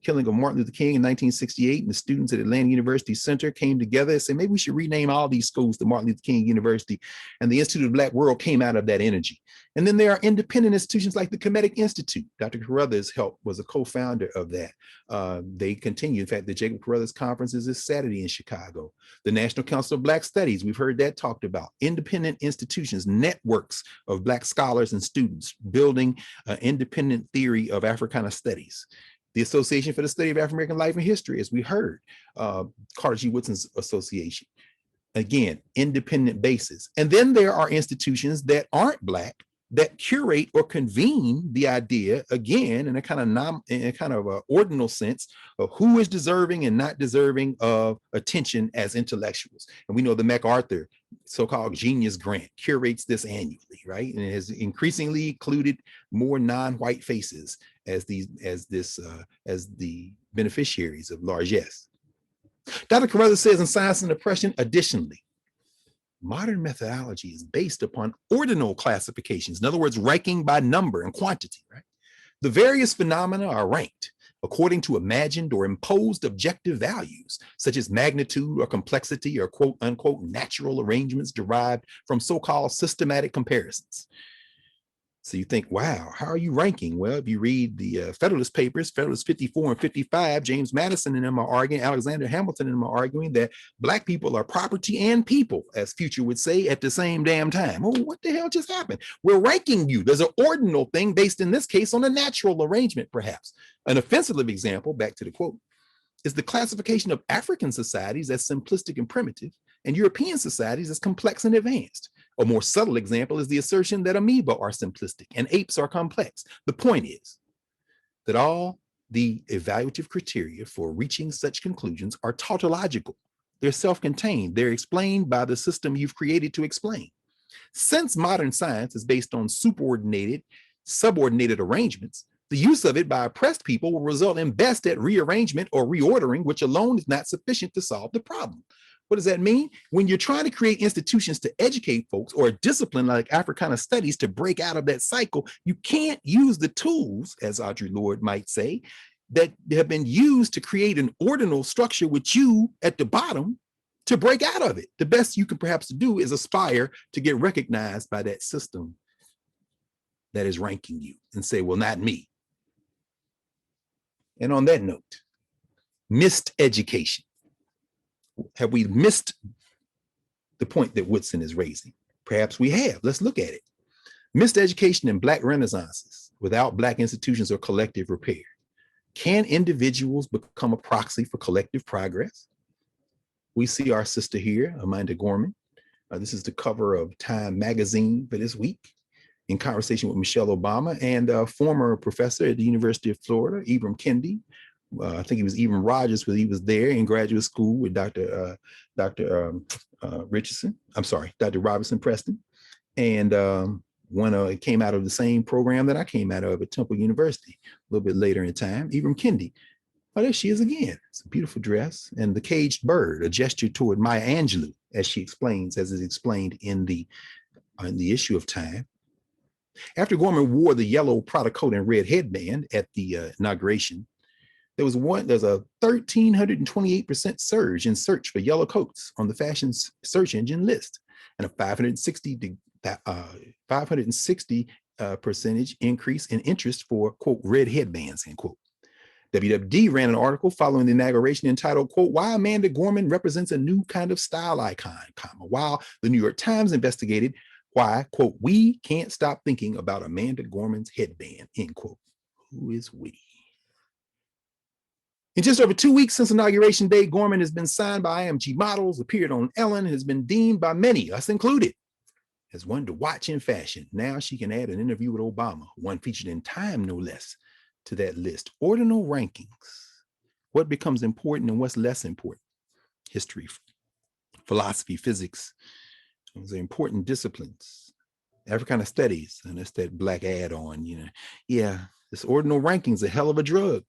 killing of Martin Luther King in 1968, and the students at Atlanta University Center came together and said, maybe we should rename all these schools to Martin Luther King University. And the Institute of the Black World came out of that energy. And then there are independent institutions like the Kemetic Institute. Dr. Carruthers was a co-founder of that. They continue. In fact, the Jacob Carruthers Conference is this Saturday in Chicago. The National Council of Black Studies, we've heard that talked about. Independent institutions, networks of Black scholars and students building an independent theory of Africana studies. The Association for the Study of African American Life and History, as we heard, Carter G. Woodson's association. Again, independent basis. And then there are institutions that aren't Black that curate or convene the idea, again, in a kind of ordinal sense of who is deserving and not deserving of attention as intellectuals. And we know the MacArthur so-called Genius Grant curates this annually, right? And it has increasingly included more non-white faces as the beneficiaries of largesse. Dr. Carruthers says in Science and Oppression, additionally, modern methodology is based upon ordinal classifications. In other words, ranking by number and quantity, right? The various phenomena are ranked according to imagined or imposed objective values, such as magnitude or complexity or quote unquote natural arrangements derived from so-called systematic comparisons. So you think, wow, how are you ranking? Well, if you read the Federalist Papers, Federalist 54 and 55, James Madison and them are arguing, Alexander Hamilton and them are arguing that Black people are property and people, as Future would say, at the same damn time. Oh, what the hell just happened? We're ranking you. There's an ordinal thing based in this case on a natural arrangement, perhaps. An offensive example, back to the quote, is the classification of African societies as simplistic and primitive and European societies as complex and advanced. A more subtle example is the assertion that amoeba are simplistic and apes are complex. The point is that all the evaluative criteria for reaching such conclusions are tautological. They're self-contained. They're explained by the system you've created to explain. Since modern science is based on subordinated arrangements, the use of it by oppressed people will result in best at rearrangement or reordering, which alone is not sufficient to solve the problem. What does that mean? When you're trying to create institutions to educate folks or a discipline like Africana Studies to break out of that cycle, you can't use the tools, as Audre Lorde might say, that have been used to create an ordinal structure with you at the bottom to break out of it. The best you can perhaps do is aspire to get recognized by that system that is ranking you and say, well, not me. And on that note, missed education. Have we missed the point that Woodson is raising? Perhaps we have. Let's look at it. Missed education and Black renaissances without Black institutions or collective repair. Can individuals become a proxy for collective progress? We see our sister here, Amanda Gorman. This is the cover of Time magazine for this week, in conversation with Michelle Obama and a former professor at the University of Florida, Ibram Kendi. I think he was Ibram Rogers when he was there in graduate school with Dr. Robinson Preston. And it came out of the same program that I came out of at Temple University a little bit later in time, Ibram Kendi. Oh, there she is again. It's a beautiful dress. And the caged bird, a gesture toward Maya Angelou, as she explains, as is explained in the issue of Time. After Gorman wore the yellow Prada coat and red headband at the inauguration, there's a 1,328% surge in search for yellow coats on the fashion search engine list, and a 560 percentage increase in interest for, quote, red headbands, end quote. WWD ran an article following the inauguration entitled, quote, Why Amanda Gorman Represents a New Kind of Style Icon, while the New York Times investigated why, quote, we can't stop thinking about Amanda Gorman's headband, end quote. Who is we? In just over 2 weeks since Inauguration Day, Gorman has been signed by IMG models, appeared on Ellen, has been deemed by many, us included, as one to watch in fashion. Now she can add an interview with Obama, one featured in Time, no less, to that list. Ordinal rankings. What becomes important and what's less important? History, philosophy, physics. Those are important disciplines. Africana Studies, and that's that black add-on, Yeah, this ordinal ranking's a hell of a drug.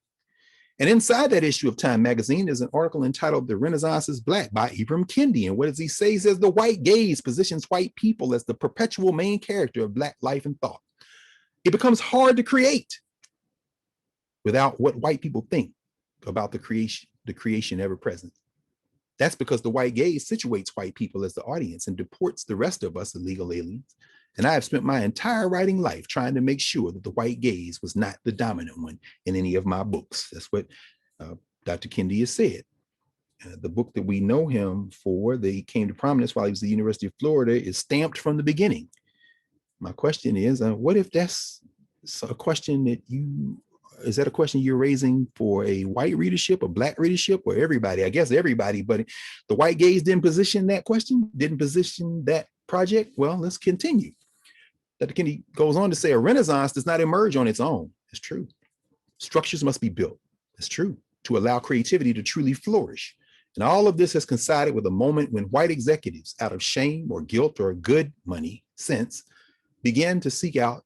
And inside that issue of Time magazine is an article entitled The Renaissance is Black by Ibram Kendi. And what does he say? He says the white gaze positions white people as the perpetual main character of Black life and thought. It becomes hard to create without what white people think about the creation ever present. That's because the white gaze situates white people as the audience and deports the rest of us illegal aliens. And I have spent my entire writing life trying to make sure that the white gaze was not the dominant one in any of my books. That's what Dr. Kendi has said. The book that we know him for, that he came to prominence while he was at the University of Florida, is stamped from the beginning. My question is, what if that's a question that is that a question you're raising for a white readership, a Black readership, or everybody? I guess everybody, but the white gaze didn't position that question, didn't position that project. Well, let's continue. Dr. Kendi goes on to say a Renaissance does not emerge on its own. It's true. Structures must be built. It's true. To allow creativity to truly flourish. And all of this has coincided with a moment when white executives, out of shame or guilt or good money sense, began to seek out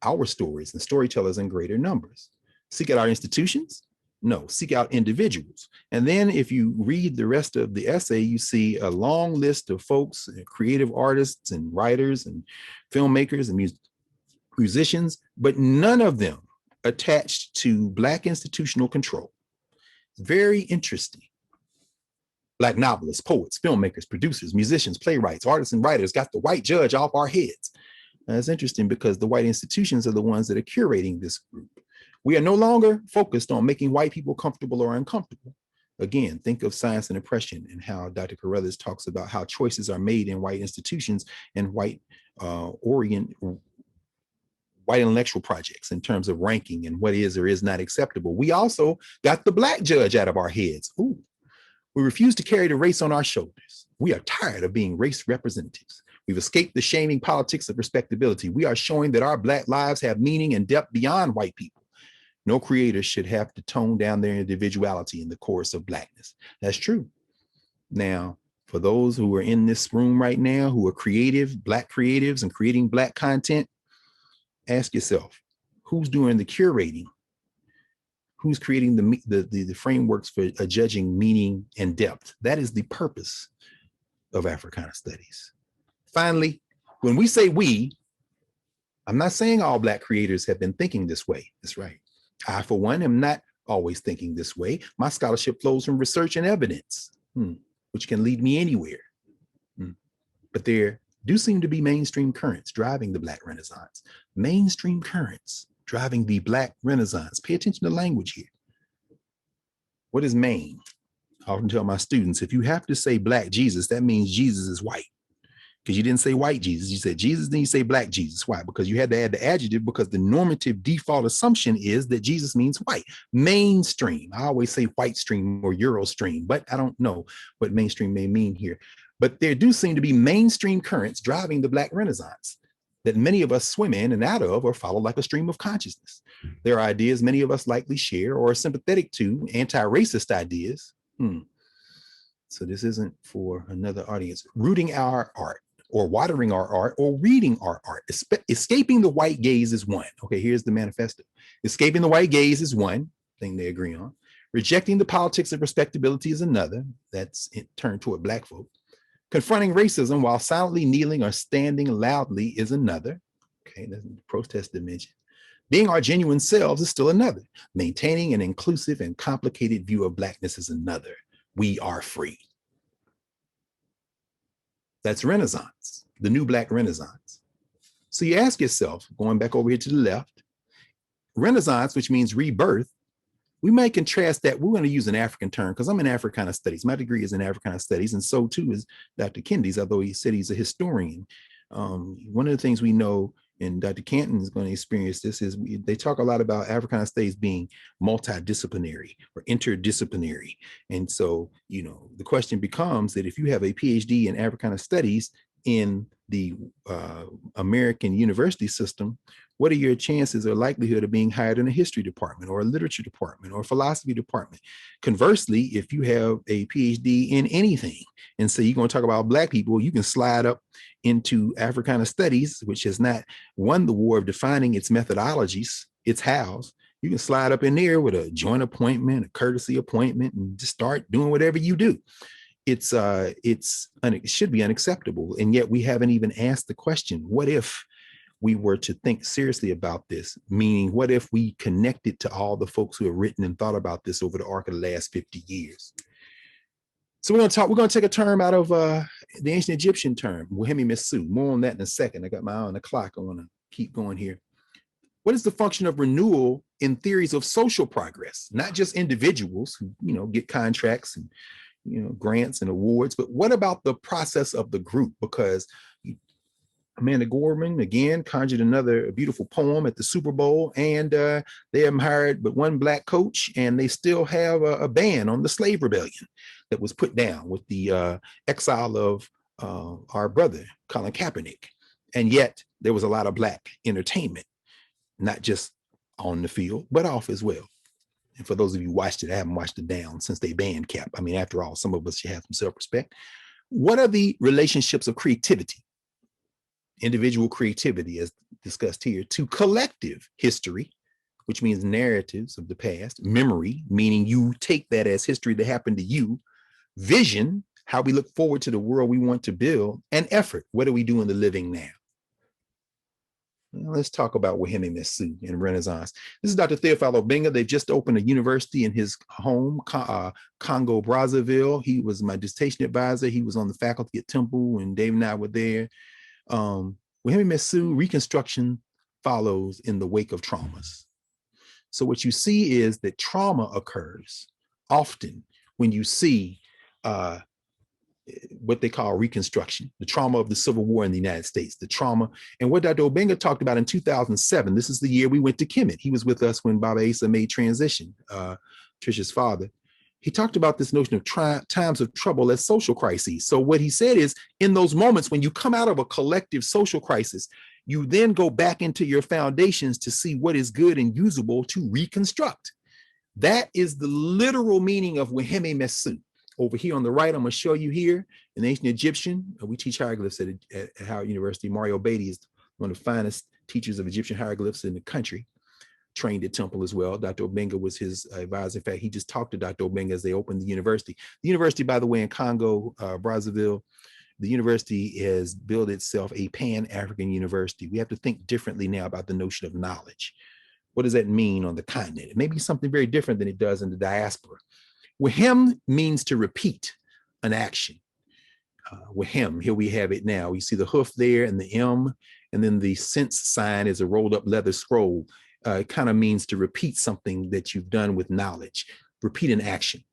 our stories and storytellers in greater numbers. Seek out our institutions? No, seek out individuals. And then if you read the rest of the essay, you see a long list of folks, creative artists and writers and filmmakers and musicians, but none of them attached to Black institutional control. Very interesting. Black novelists, poets, filmmakers, producers, musicians, playwrights, artists, and writers got the white judge off our heads. Now, that's interesting because the white institutions are the ones that are curating this group. We are no longer focused on making white people comfortable or uncomfortable. Again, think of Science and Oppression and how Dr. Carruthers talks about how choices are made in white institutions and white intellectual projects in terms of ranking and what is or is not acceptable. We also got the Black judge out of our heads. Ooh. We refuse to carry the race on our shoulders. We are tired of being race representatives. We've escaped the shaming politics of respectability. We are showing that our Black lives have meaning and depth beyond white people. No creator should have to tone down their individuality in the chorus of Blackness. That's true. Now, for those who are in this room right now, who are creative, Black creatives and creating Black content, ask yourself, who's doing the curating? Who's creating the frameworks for judging meaning and depth? That is the purpose of Africana Studies. Finally, when we say we, I'm not saying all Black creators have been thinking this way. That's right. I, for one, am not always thinking this way. My scholarship flows from research and evidence, which can lead me anywhere. But there do seem to be mainstream currents driving the Black Renaissance. Mainstream currents driving the Black Renaissance. Pay attention to language here. What is main? I often tell my students, if you have to say Black Jesus, that means Jesus is white. Because you didn't say white Jesus, you said Jesus, then you say Black Jesus. Why? Because you had to add the adjective because the normative default assumption is that Jesus means white. Mainstream, I always say white stream or Eurostream, but I don't know what mainstream may mean here. But there do seem to be mainstream currents driving the Black Renaissance that many of us swim in and out of or follow like a stream of consciousness. There are ideas many of us likely share or are sympathetic to, anti-racist ideas. So this isn't for another audience. Rooting our art, or watering our art, or reading our art. Escaping the white gaze is one. Okay, here's the manifesto. Escaping the white gaze is one thing they agree on. Rejecting the politics of respectability is another. That's turned toward Black folk. Confronting racism while silently kneeling or standing loudly is another. Okay, that's the protest dimension. Being our genuine selves is still another. Maintaining an inclusive and complicated view of Blackness is another. We are free. That's Renaissance, the new Black Renaissance. So you ask yourself, going back over here to the left, Renaissance, which means rebirth, we might contrast that. We're going to use an African term because I'm in Africana Studies. My degree is in Africana Studies, and so too is Dr. Kendi's, although he said he's a historian. One of the things we know and Dr. Canton is going to experience this, is they talk a lot about Africana Studies being multidisciplinary or interdisciplinary. And so, the question becomes that if you have a PhD in Africana Studies in the American university system, what are your chances or likelihood of being hired in a history department or a literature department or philosophy department? Conversely, if you have a PhD in anything, and so you're going to talk about Black people, you can slide up into Africana Studies, which has not won the war of defining its methodologies, its hows. You can slide up in there with a joint appointment, a courtesy appointment, and just start doing whatever you do. It should be unacceptable. And yet we haven't even asked the question, what if we were to think seriously about this? Meaning, what if we connected to all the folks who have written and thought about this over the arc of the last 50 years? So we're going to take a term out of the ancient Egyptian term, Wahemi Mesu. More on that in a second. I got my eye on the clock. I want to keep going here. What is the function of renewal in theories of social progress? Not just individuals who, get contracts and, grants and awards, but what about the process of the group? Because Amanda Gorman, again, conjured another beautiful poem at the Super Bowl, and they haven't hired but one Black coach, and they still have a ban on the slave rebellion that was put down with the exile of our brother, Colin Kaepernick. And yet there was a lot of Black entertainment, not just on the field, but off as well. And for those of you who watched it, I haven't watched it down since they banned Cap. I mean, after all, some of us should have some self-respect. What are the relationships of creativity, individual creativity as discussed here, to collective history, which means narratives of the past, memory, meaning you take that as history that happened to you, vision, how we look forward to the world we want to build, and effort, what are we doing the living now? Now, let's talk about Wahemi Mesu in Renaissance. This is Dr. Theophilo Benga. They've just opened a university in his home, Congo, Brazzaville. He was my dissertation advisor. He was on the faculty at Temple, and Dave and I were there. Wahemi Mesu, reconstruction follows in the wake of traumas. So what you see is that trauma occurs often when you see what they call reconstruction, the trauma of the Civil War in the United States, the trauma. And what Dr. Obenga talked about in 2007, this is the year we went to Kemet. He was with us when Baba Asa made transition, Trisha's father. He talked about this notion of times of trouble as social crises. So what he said is, in those moments when you come out of a collective social crisis, you then go back into your foundations to see what is good and usable to reconstruct. That is the literal meaning of Wahemi Mesu. Over here on the right, I'm going to show you here in ancient Egyptian. We teach hieroglyphs at Howard University. Mario Beatty is one of the finest teachers of Egyptian hieroglyphs in the country, trained at Temple as well. Dr. Obenga was his advisor. In fact, he just talked to Dr. Obenga as they opened the university. The university, by the way, in Congo, Brazzaville, the university has built itself a Pan-African university. We have to think differently now about the notion of knowledge. What does that mean on the continent? It may be something very different than it does in the diaspora. Wahem means to repeat an action. Wahem, here we have it now. You see the hoof there and the M, and then the sense sign is a rolled up leather scroll. It kind of means to repeat something that you've done with knowledge, repeat an action.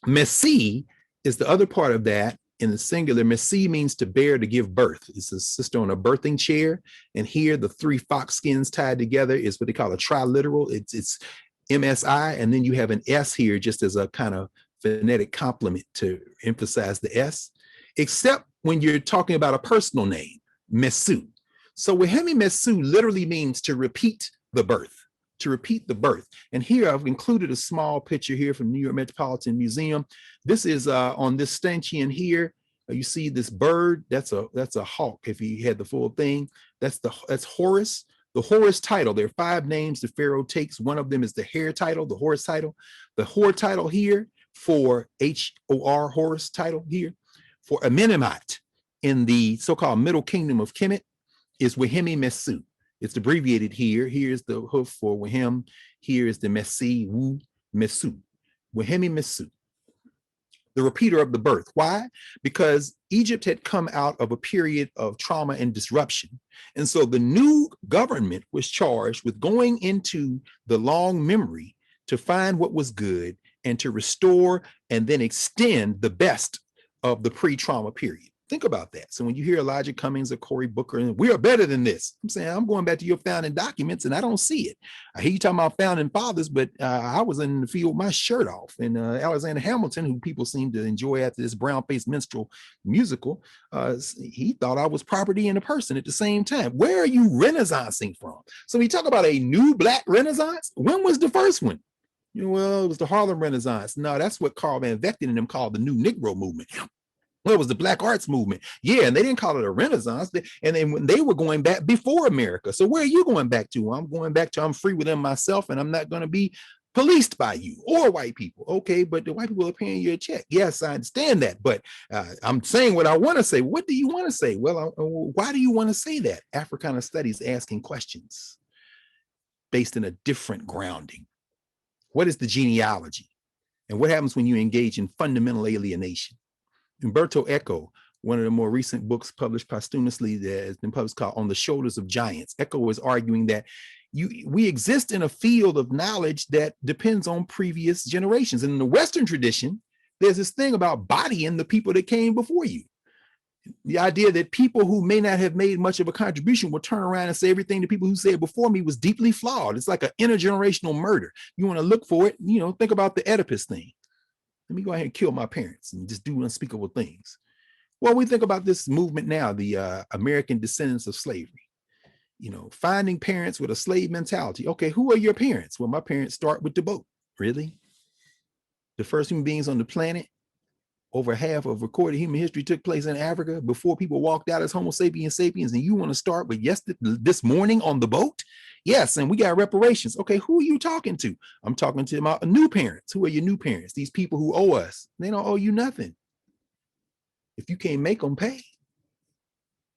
Messi is the other part of that in the singular. Messi means to bear, to give birth. It's a sister on a birthing chair. And here the three fox skins tied together is what they call a triliteral. It's MSI, and then you have an S here just as a kind of phonetic complement to emphasize the S, except when you're talking about a personal name, Mesu. So Wahemi Mesu literally means to repeat the birth, to repeat the birth. And here I've included a small picture here from New York Metropolitan Museum. This is on this stanchion here. You see this bird, that's a hawk if you had the full thing. That's Horus. The Horus title, there are 5 names the Pharaoh takes. One of them is the Hair title, the Horus title. The Hor title here for H-O-R, Horus title here for Amenemhat in the so-called Middle Kingdom of Kemet is Wahemi Mesu. It's abbreviated here. Here's the hoof for Wahem. Here is the Messi, Wu, Mesu. Wahemi Mesu, the repeater of the birth. Why? Because Egypt had come out of a period of trauma and disruption. And so the new government was charged with going into the long memory to find what was good and to restore and then extend the best of the pre-trauma period. Think about that. So when you hear Elijah Cummings or Cory Booker, and we are better than this, I'm saying, I'm going back to your founding documents and I don't see it. I hear you talking about founding fathers, but I was in the field with my shirt off. And Alexander Hamilton, who people seem to enjoy after this brown-faced minstrel musical, he thought I was property and a person at the same time. Where are you renaissancing from? So we talk about a new Black Renaissance. When was the first one? Well, it was the Harlem Renaissance. No, that's what Carl Van Vechten and them called the New Negro movement. Well, it was the Black Arts movement. Yeah, and they didn't call it a Renaissance. And then when they were going back before America. So where are you going back to? I'm going back to I'm free within myself, and I'm not going to be policed by you or white people. Okay, but the white people are paying you a check. Yes, I understand that. But I'm saying what I want to say. What do you want to say? Well, why do you want to say that? Africana Studies asking questions based in a different grounding. What is the genealogy? And what happens when you engage in fundamental alienation? Umberto Eco, one of the more recent books published posthumously that has been published called On the Shoulders of Giants, Eco is arguing that we exist in a field of knowledge that depends on previous generations. And in the Western tradition, there's this thing about bodying the people that came before you. The idea that people who may not have made much of a contribution will turn around and say everything the people who said before me was deeply flawed. It's like an intergenerational murder. You want to look for it, think about the Oedipus thing. Let me go ahead and kill my parents and just do unspeakable things. Well, we think about this movement now, the American descendants of slavery, finding parents with a slave mentality. Okay, who are your parents? Well, my parents start with the boat. Really? The first human beings on the planet, over half of recorded human history took place in Africa before people walked out as Homo sapiens sapiens, and you want to start with this morning on the boat? Yes, and we got reparations. Okay, who are you talking to? I'm talking to my new parents. Who are your new parents? These people who owe us. They don't owe you nothing if you can't make them pay.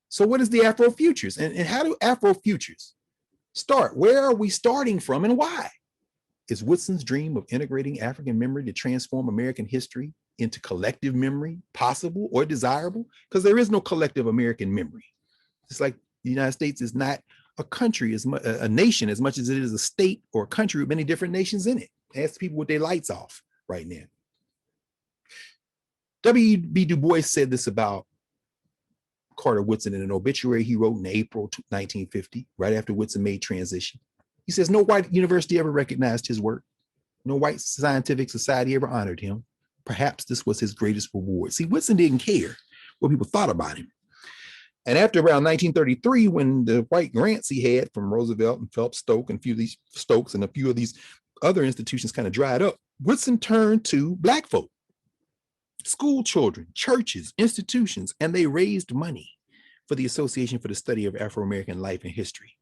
So what is the Afro futures? And how do Afro futures start? Where are we starting from and why? Is Woodson's dream of integrating African memory to transform American history into collective memory possible or desirable? Because there is no collective American memory. It's like the United States is not a country, a nation, as much as it is a state or a country with many different nations in it. Ask people with their lights off right now. W.B. Du Bois said this about Carter Woodson in an obituary he wrote in April 1950, right after Woodson made transition. He says, no white university ever recognized his work. No white scientific society ever honored him. Perhaps this was his greatest reward. See, Woodson didn't care what people thought about him. And after around 1933, when the white grants he had from Roosevelt and Phelps Stokes and a few of these Stokes and a few of these other institutions kind of dried up, Woodson turned to Black folk, school children, churches, institutions, and they raised money for the Association for the Study of Afro-American Life and History.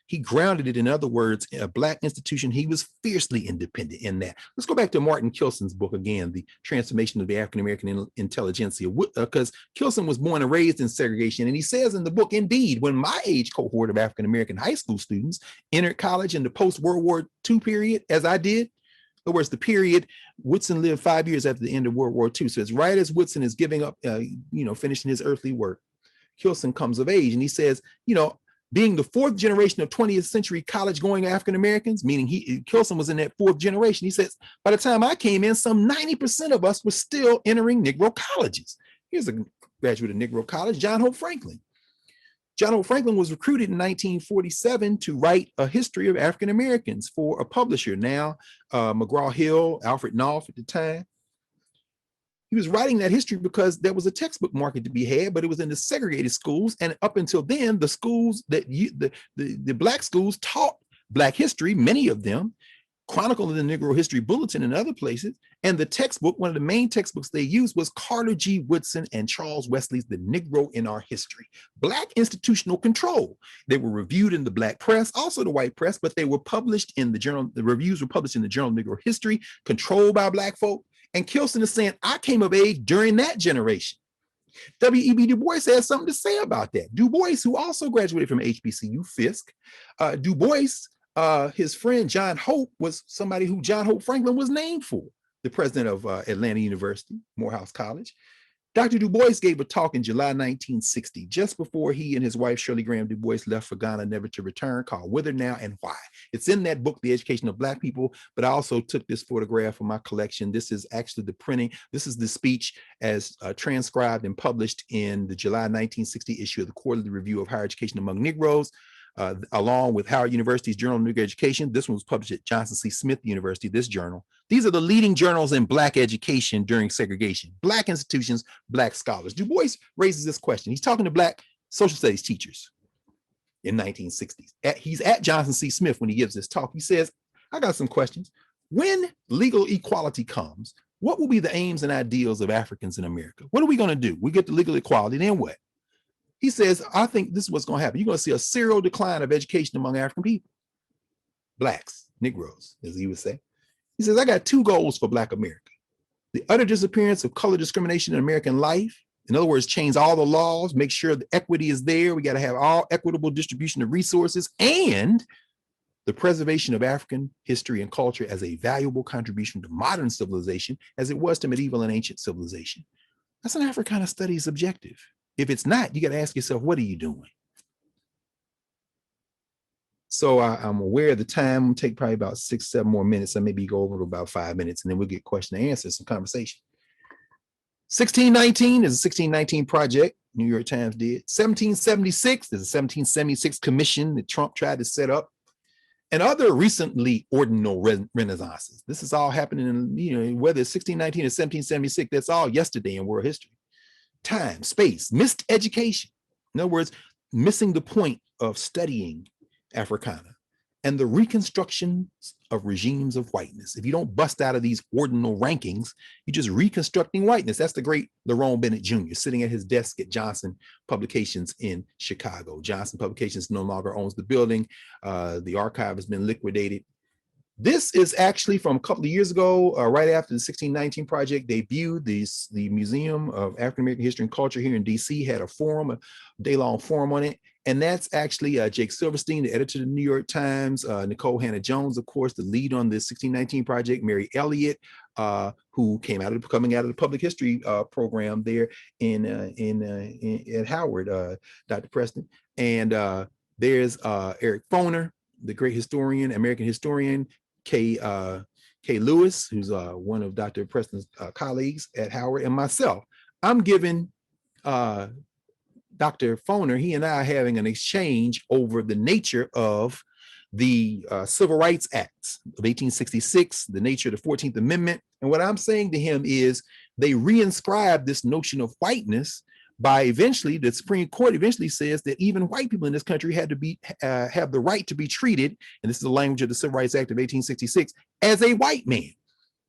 He grounded it, in other words, in a Black institution. He was fiercely independent in that. Let's go back to Martin Kilson's book again, The Transformation of the African-American Intelligentsia, because Kilson was born and raised in segregation. And he says in the book, indeed, when my age cohort of African-American high school students entered college in the post-World War II period, as I did, in other words, the period, Woodson lived 5 years after the end of World War II. So it's right as Woodson is giving up, finishing his earthly work, Kilson comes of age. And he says, being the fourth generation of 20th century college-going African-Americans, meaning Kilson was in that fourth generation. He says, by the time I came in, some 90% of us were still entering Negro colleges. Here's a graduate of Negro College, John Hope Franklin. John Hope Franklin was recruited in 1947 to write a history of African-Americans for a publisher, now McGraw-Hill, Alfred Knopf at the time. He was writing that history because there was a textbook market to be had, but it was in the segregated schools. And up until then, the schools that the Black schools taught Black history, many of them, chronicled in the Negro History Bulletin and other places. And the textbook, one of the main textbooks they used was Carter G. Woodson and Charles Wesley's The Negro in Our History. Black institutional control. They were reviewed in the Black press, also the white press, but they were published in the journal. The reviews were published in the Journal of Negro History, controlled by Black folk. And Kilson is saying, I came of age during that generation. W.E.B. Du Bois has something to say about that. Du Bois, who also graduated from HBCU, Fisk. Du Bois, his friend John Hope was somebody who John Hope Franklin was named for, the president of Atlanta University, Morehouse College. Dr. Du Bois gave a talk in July 1960, just before he and his wife, Shirley Graham Du Bois, left for Ghana, never to return, called Whither Now and Why. It's in that book, The Education of Black People, but I also took this photograph from my collection. This is actually the printing. This is the speech as transcribed and published in the July 1960 issue of the Quarterly Review of Higher Education Among Negroes, along with Howard University's Journal of Negro Education. This one was published at Johnson C. Smith University, this journal. These are the leading journals in Black education during segregation. Black institutions, Black scholars. Du Bois raises this question. He's talking to Black social studies teachers in 1960s. He's at Johnson C. Smith when he gives this talk. He says, I got some questions. When legal equality comes, what will be the aims and ideals of Africans in America? What are we going to do? We get the legal equality, then what? He says, I think this is what's going to happen. You're going to see a serial decline of education among African people, Blacks, Negroes, as he would say. He says, I got two goals for Black America. The utter disappearance of color discrimination in American life. In other words, change all the laws, make sure the equity is there. We got to have all equitable distribution of resources, and the preservation of African history and culture as a valuable contribution to modern civilization as it was to medieval and ancient civilization. That's an Africana Studies objective. If it's not, you got to ask yourself, what are you doing? So I'm aware of the time. It'll take probably about 6-7 more minutes. So maybe go over to about 5 minutes, and then we'll get question and answer, some conversation. 1619 is a 1619 project, New York Times did. 1776, there's a 1776 commission that Trump tried to set up. And other recently ordinal renaissances. This is all happening in, whether it's 1619 or 1776, that's all yesterday in world history. Time, space, missed education. In other words, missing the point of studying Africana and the reconstruction of regimes of whiteness. If you don't bust out of these ordinal rankings, you're just reconstructing whiteness. That's the great Lerone Bennett Jr. sitting at his desk at Johnson Publications in Chicago. Johnson Publications no longer owns the building. The archive has been liquidated. This is actually from a couple of years ago, right after the 1619 project debuted. The Museum of African American History and Culture here in DC had a forum, a day-long forum on it. And that's actually Jake Silverstein, the editor of the New York Times, Nicole Hannah-Jones, of course, the lead on this 1619 project, Mary Elliott, who coming out of the public history program there at Howard, Dr. Preston. And there's Eric Foner, the great historian, American historian, Kay Lewis, who's one of Dr. Preston's colleagues at Howard, and myself. I'm giving Dr. Foner, he and I are having an exchange over the nature of the Civil Rights Acts of 1866, the nature of the 14th Amendment. And what I'm saying to him is they reinscribed this notion of whiteness by eventually, the Supreme Court eventually says that even white people in this country had to have the right to be treated, and this is the language of the Civil Rights Act of 1866, as a white man.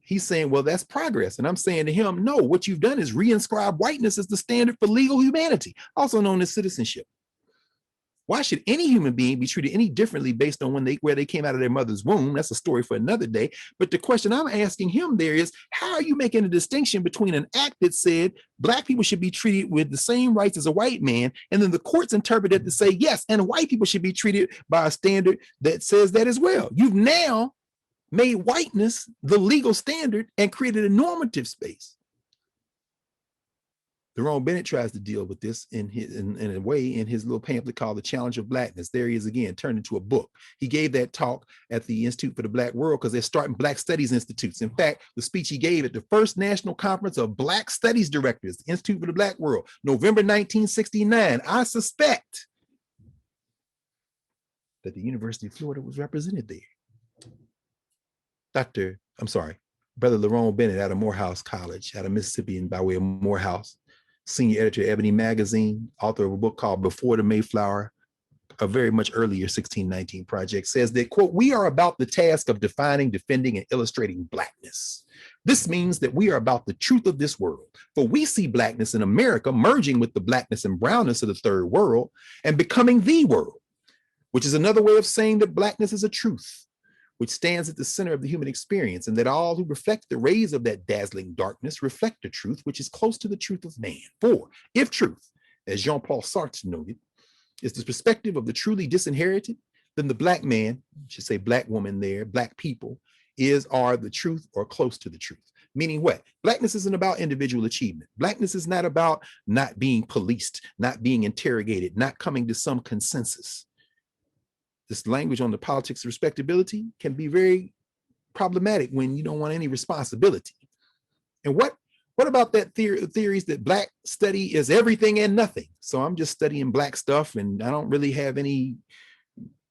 He's saying, well, that's progress. And I'm saying to him, no, what you've done is reinscribe whiteness as the standard for legal humanity, also known as citizenship. Why should any human being be treated any differently based on where they came out of their mother's womb? That's a story for another day. But the question I'm asking him there is, how are you making a distinction between an act that said Black people should be treated with the same rights as a white man, and then the courts interpreted to say, yes, and white people should be treated by a standard that says that as well? You've now made whiteness the legal standard and created a normative space. Lerone Bennett tries to deal with this in a way in his little pamphlet called The Challenge of Blackness. There he is again, turned into a book. He gave that talk at the Institute for the Black World because they're starting Black Studies Institutes. In fact, the speech he gave at the first National Conference of Black Studies Directors, the Institute for the Black World, November 1969, I suspect that the University of Florida was represented there. Brother Lerone Bennett out of Morehouse College, out of Mississippi, and by way of Morehouse, senior editor of Ebony Magazine, author of a book called Before the Mayflower, a very much earlier 1619 project, says that, quote, we are about the task of defining, defending, and illustrating Blackness. This means that we are about the truth of this world, for we see Blackness in America merging with the Blackness and brownness of the third world and becoming the world, which is another way of saying that Blackness is a truth, which stands at the center of the human experience, and that all who reflect the rays of that dazzling darkness reflect the truth, which is close to the truth of man. For if truth, as Jean-Paul Sartre noted, is the perspective of the truly disinherited, then the Black man, should say Black woman there, Black people, are the truth or close to the truth. Meaning what? Blackness isn't about individual achievement. Blackness is not about not being policed, not being interrogated, not coming to some consensus. This language on the politics of respectability can be very problematic when you don't want any responsibility. And what about that theories that Black study is everything and nothing? So I'm just studying Black stuff and I don't really have any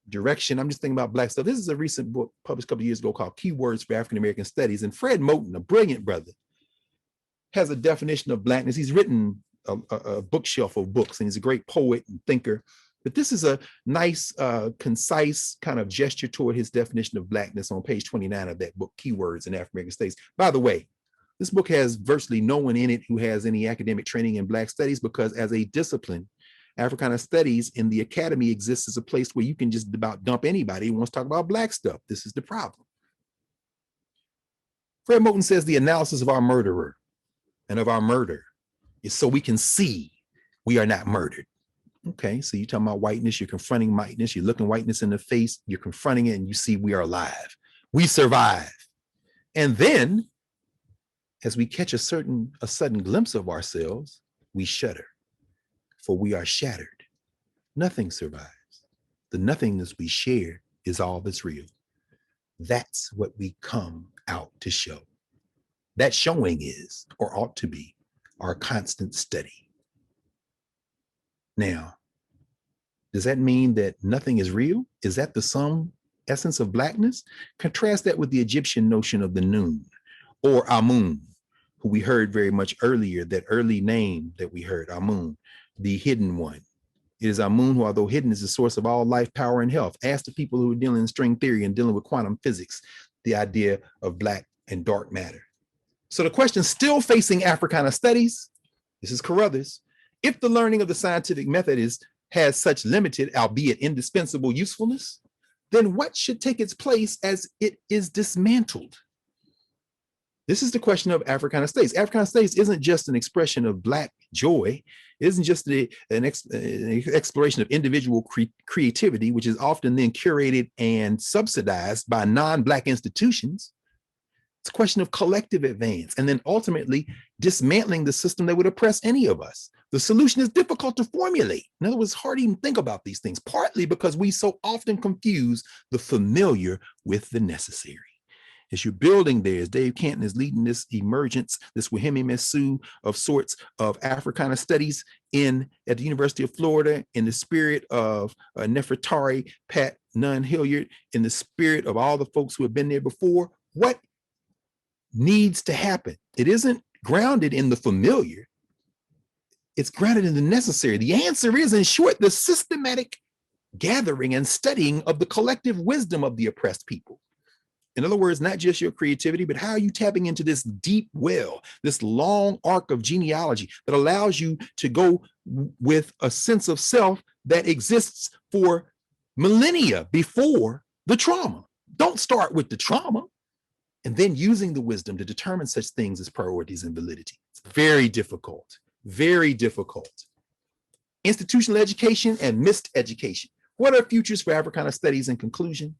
direction. I'm just thinking about Black stuff. This is a recent book published a couple of years ago called Keywords for African American Studies. And Fred Moten, a brilliant brother, has a definition of Blackness. He's written a bookshelf of books and he's a great poet and thinker. But this is a nice, concise kind of gesture toward his definition of Blackness on page 29 of that book, Keywords in African American Studies. By the way, this book has virtually no one in it who has any academic training in Black studies, because as a discipline, Africana Studies in the academy exists as a place where you can just about dump anybody who wants to talk about Black stuff. This is the problem. Fred Moten says the analysis of our murderer and of our murder is so we can see we are not murdered. Okay, so you're talking about whiteness, you're confronting whiteness, you're looking whiteness in the face, you're confronting it, and you see we are alive. We survive. And then, as we catch a sudden glimpse of ourselves, we shudder, for we are shattered. Nothing survives. The nothingness we share is all that's real. That's what we come out to show. That showing is, or ought to be, our constant study. Now, does that mean that nothing is real? Is that the sum essence of Blackness? Contrast that with the Egyptian notion of the Noon, or Amun, who we heard very much earlier, that early name that we heard, Amun, the hidden one. It is Amun who, although hidden, is the source of all life, power, and health. Ask the people who are dealing in string theory and dealing with quantum physics, the idea of Black and dark matter. So the question still facing Africana Studies, this is Carruthers, if the learning of the scientific method has such limited, albeit indispensable usefulness, then what should take its place as it is dismantled? This is the question of Africana Studies. Africana Studies isn't just an expression of Black joy. It isn't just an exploration of individual creativity, which is often then curated and subsidized by non-Black institutions. It's a question of collective advance and then ultimately dismantling the system that would oppress any of us. The solution is difficult to formulate. In other words, it's hard to even think about these things, partly because we so often confuse the familiar with the necessary. As you're building there, as Dave Canton is leading this emergence, this Wahemi Mesu of sorts of Africana Studies at the University of Florida, in the spirit of Nefertari, Pat Nunn Hilliard, in the spirit of all the folks who have been there before, what needs to happen? It isn't grounded in the familiar. It's grounded in the necessary. The answer is, in short, the systematic gathering and studying of the collective wisdom of the oppressed people. In other words, not just your creativity, but how are you tapping into this deep well, this long arc of genealogy that allows you to go with a sense of self that exists for millennia before the trauma. Don't start with the trauma and then using the wisdom to determine such things as priorities and validity. It's very difficult, very difficult. Institutional education and missed education. What are futures for Africana Studies in conclusion?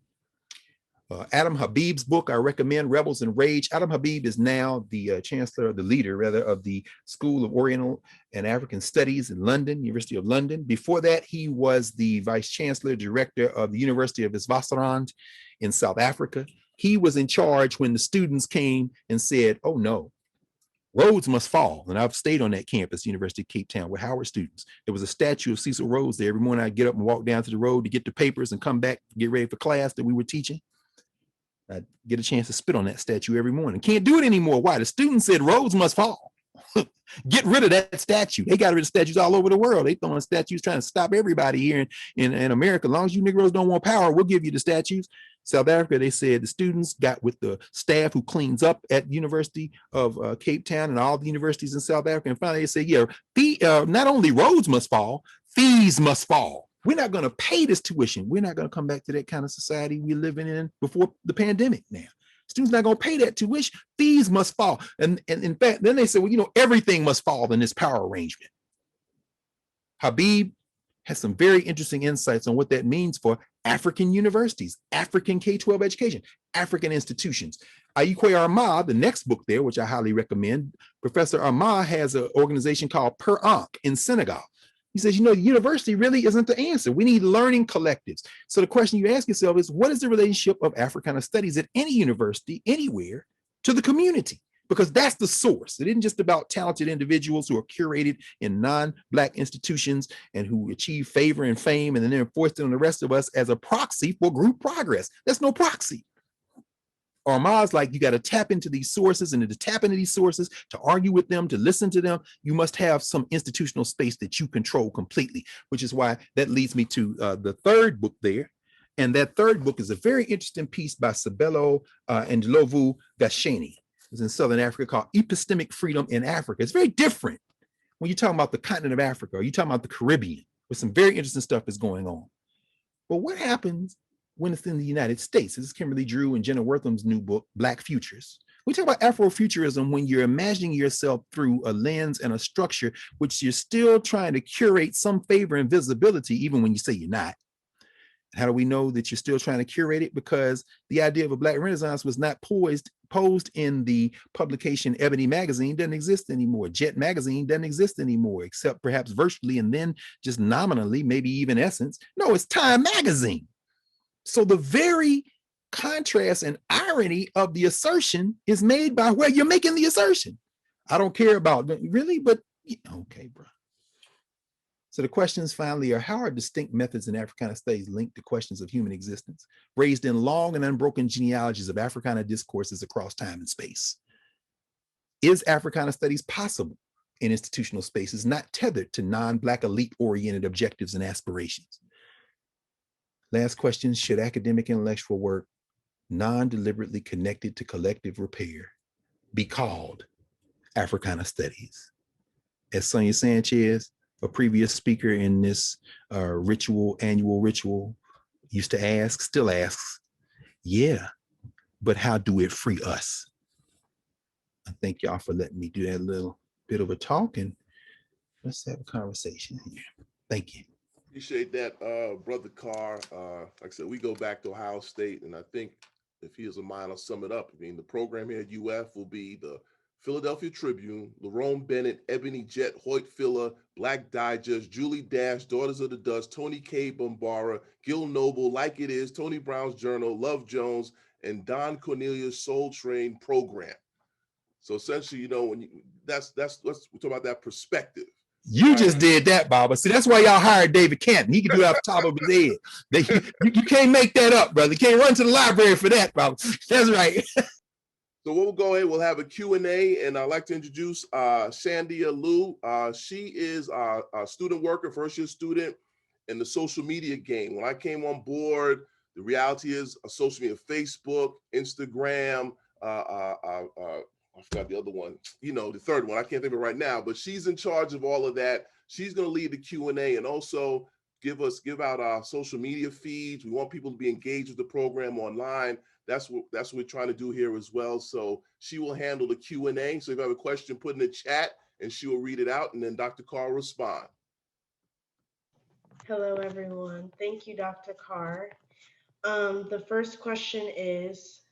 Adam Habib's book, I recommend, Rebels and Rage. Adam Habib is now the chancellor, the leader rather, of the School of Oriental and African Studies in London, University of London. Before that, he was the vice chancellor, director of the University of Witwatersrand in South Africa. He was in charge when the students came and said, oh no, Rhodes must fall. And I've stayed on that campus, University of Cape Town, with Howard students. There was a statue of Cecil Rhodes there. Every morning I'd get up and walk down to the road to get the papers and come back, get ready for class that we were teaching. I get a chance to spit on that statue every morning. Can't do it anymore. Why? The students said Rhodes must fall. Get rid of that statue. They got rid of statues all over the world. They throwing statues trying to stop everybody here in America. As long as you Negroes don't want power, we'll give you the statues. South Africa, they said the students got with the staff who cleans up at the University of Cape Town and all the universities in South Africa. And finally they said, yeah, not only Rhodes must fall, fees must fall. We're not going to pay this tuition. We're not going to come back to that kind of society we're living in before the pandemic now. Students not going to pay that tuition. Fees must fall. And in fact, then they said, well, everything must fall in this power arrangement. Habib has some very interesting insights on what that means for African universities, African K-12 education, African institutions. Ayikwe Arma, the next book there, which I highly recommend, Professor Arma has an organization called Per Ankh in Senegal. He says, you know, the university really isn't the answer. We need learning collectives. So the question you ask yourself is, what is the relationship of Africana studies at any university, anywhere, to the community? Because that's the source. It isn't just about talented individuals who are curated in non-Black institutions and who achieve favor and fame and then enforce it on the rest of us as a proxy for group progress. That's no proxy. Arma's like, you got to tap into these sources, and to tap into these sources, to argue with them, to listen to them, you must have some institutional space that you control completely, which is why that leads me to the third book there. And that third book is a very interesting piece by Sabelo and Lovu Gasheni. It's in Southern Africa, called Epistemic Freedom in Africa. It's very different when you're talking about the continent of Africa, or you're talking about the Caribbean, where some very interesting stuff is going on. But what happens when it's in the United States? This is Kimberly Drew and Jenna Wortham's new book, Black Futures. We talk about Afrofuturism when you're imagining yourself through a lens and a structure which you're still trying to curate some favor and visibility, even when you say you're not. How do we know that you're still trying to curate it? Because the idea of a Black Renaissance was not posed in the publication Ebony Magazine. Doesn't exist anymore. Jet Magazine doesn't exist anymore, except perhaps virtually, and then just nominally, maybe even Essence. No, it's Time Magazine. So the very contrast and irony of the assertion is made by where you're making the assertion. I don't care about, really, but okay, bro. So the questions finally are, how are distinct methods in Africana studies linked to questions of human existence, raised in long and unbroken genealogies of Africana discourses across time and space? Is Africana studies possible in institutional spaces not tethered to non-Black elite-oriented objectives and aspirations? Last question, should academic intellectual work non-deliberately connected to collective repair be called Africana studies? As Sonia Sanchez, a previous speaker in this annual ritual, used to ask, still asks, yeah, but how do it free us? I thank y'all for letting me do that little bit of a talk, and let's have a conversation here. Thank you. Appreciate that, Brother Carr. Like I said, we go back to Ohio State, and I think if he has a mind, I'll sum it up. I mean, the program here at UF will be the Philadelphia Tribune, Lerone Bennett, Ebony Jet, Hoyt Filler, Black Digest, Julie Dash, Daughters of the Dust, Tony K. Bombara, Gil Noble, Like It Is, Tony Brown's Journal, Love Jones, and Don Cornelius Soul Train program. So essentially, you know, when that's we're talking about that perspective. You just did that, Baba. See, that's why y'all hired David Canton. He can do it off the top of his head. You can't make that up, brother. You can't run to the library for that, Baba. That's right. So we'll go ahead, we'll have a Q&A, and I'd like to introduce Shandia Liu. She is a student worker, first-year student in the social media game. When I came on board, the reality is social media, Facebook, Instagram, I forgot the other one, you know, the third one, I can't think of it right now, but she's in charge of all of that. She's gonna lead the Q&A and also give out our social media feeds. We want people to be engaged with the program online. That's what we're trying to do here as well. So she will handle the Q&A. So if you have a question, put in the chat and she will read it out, and then Dr. Carr will respond. Hello, everyone. Thank you, Dr. Carr. The first question is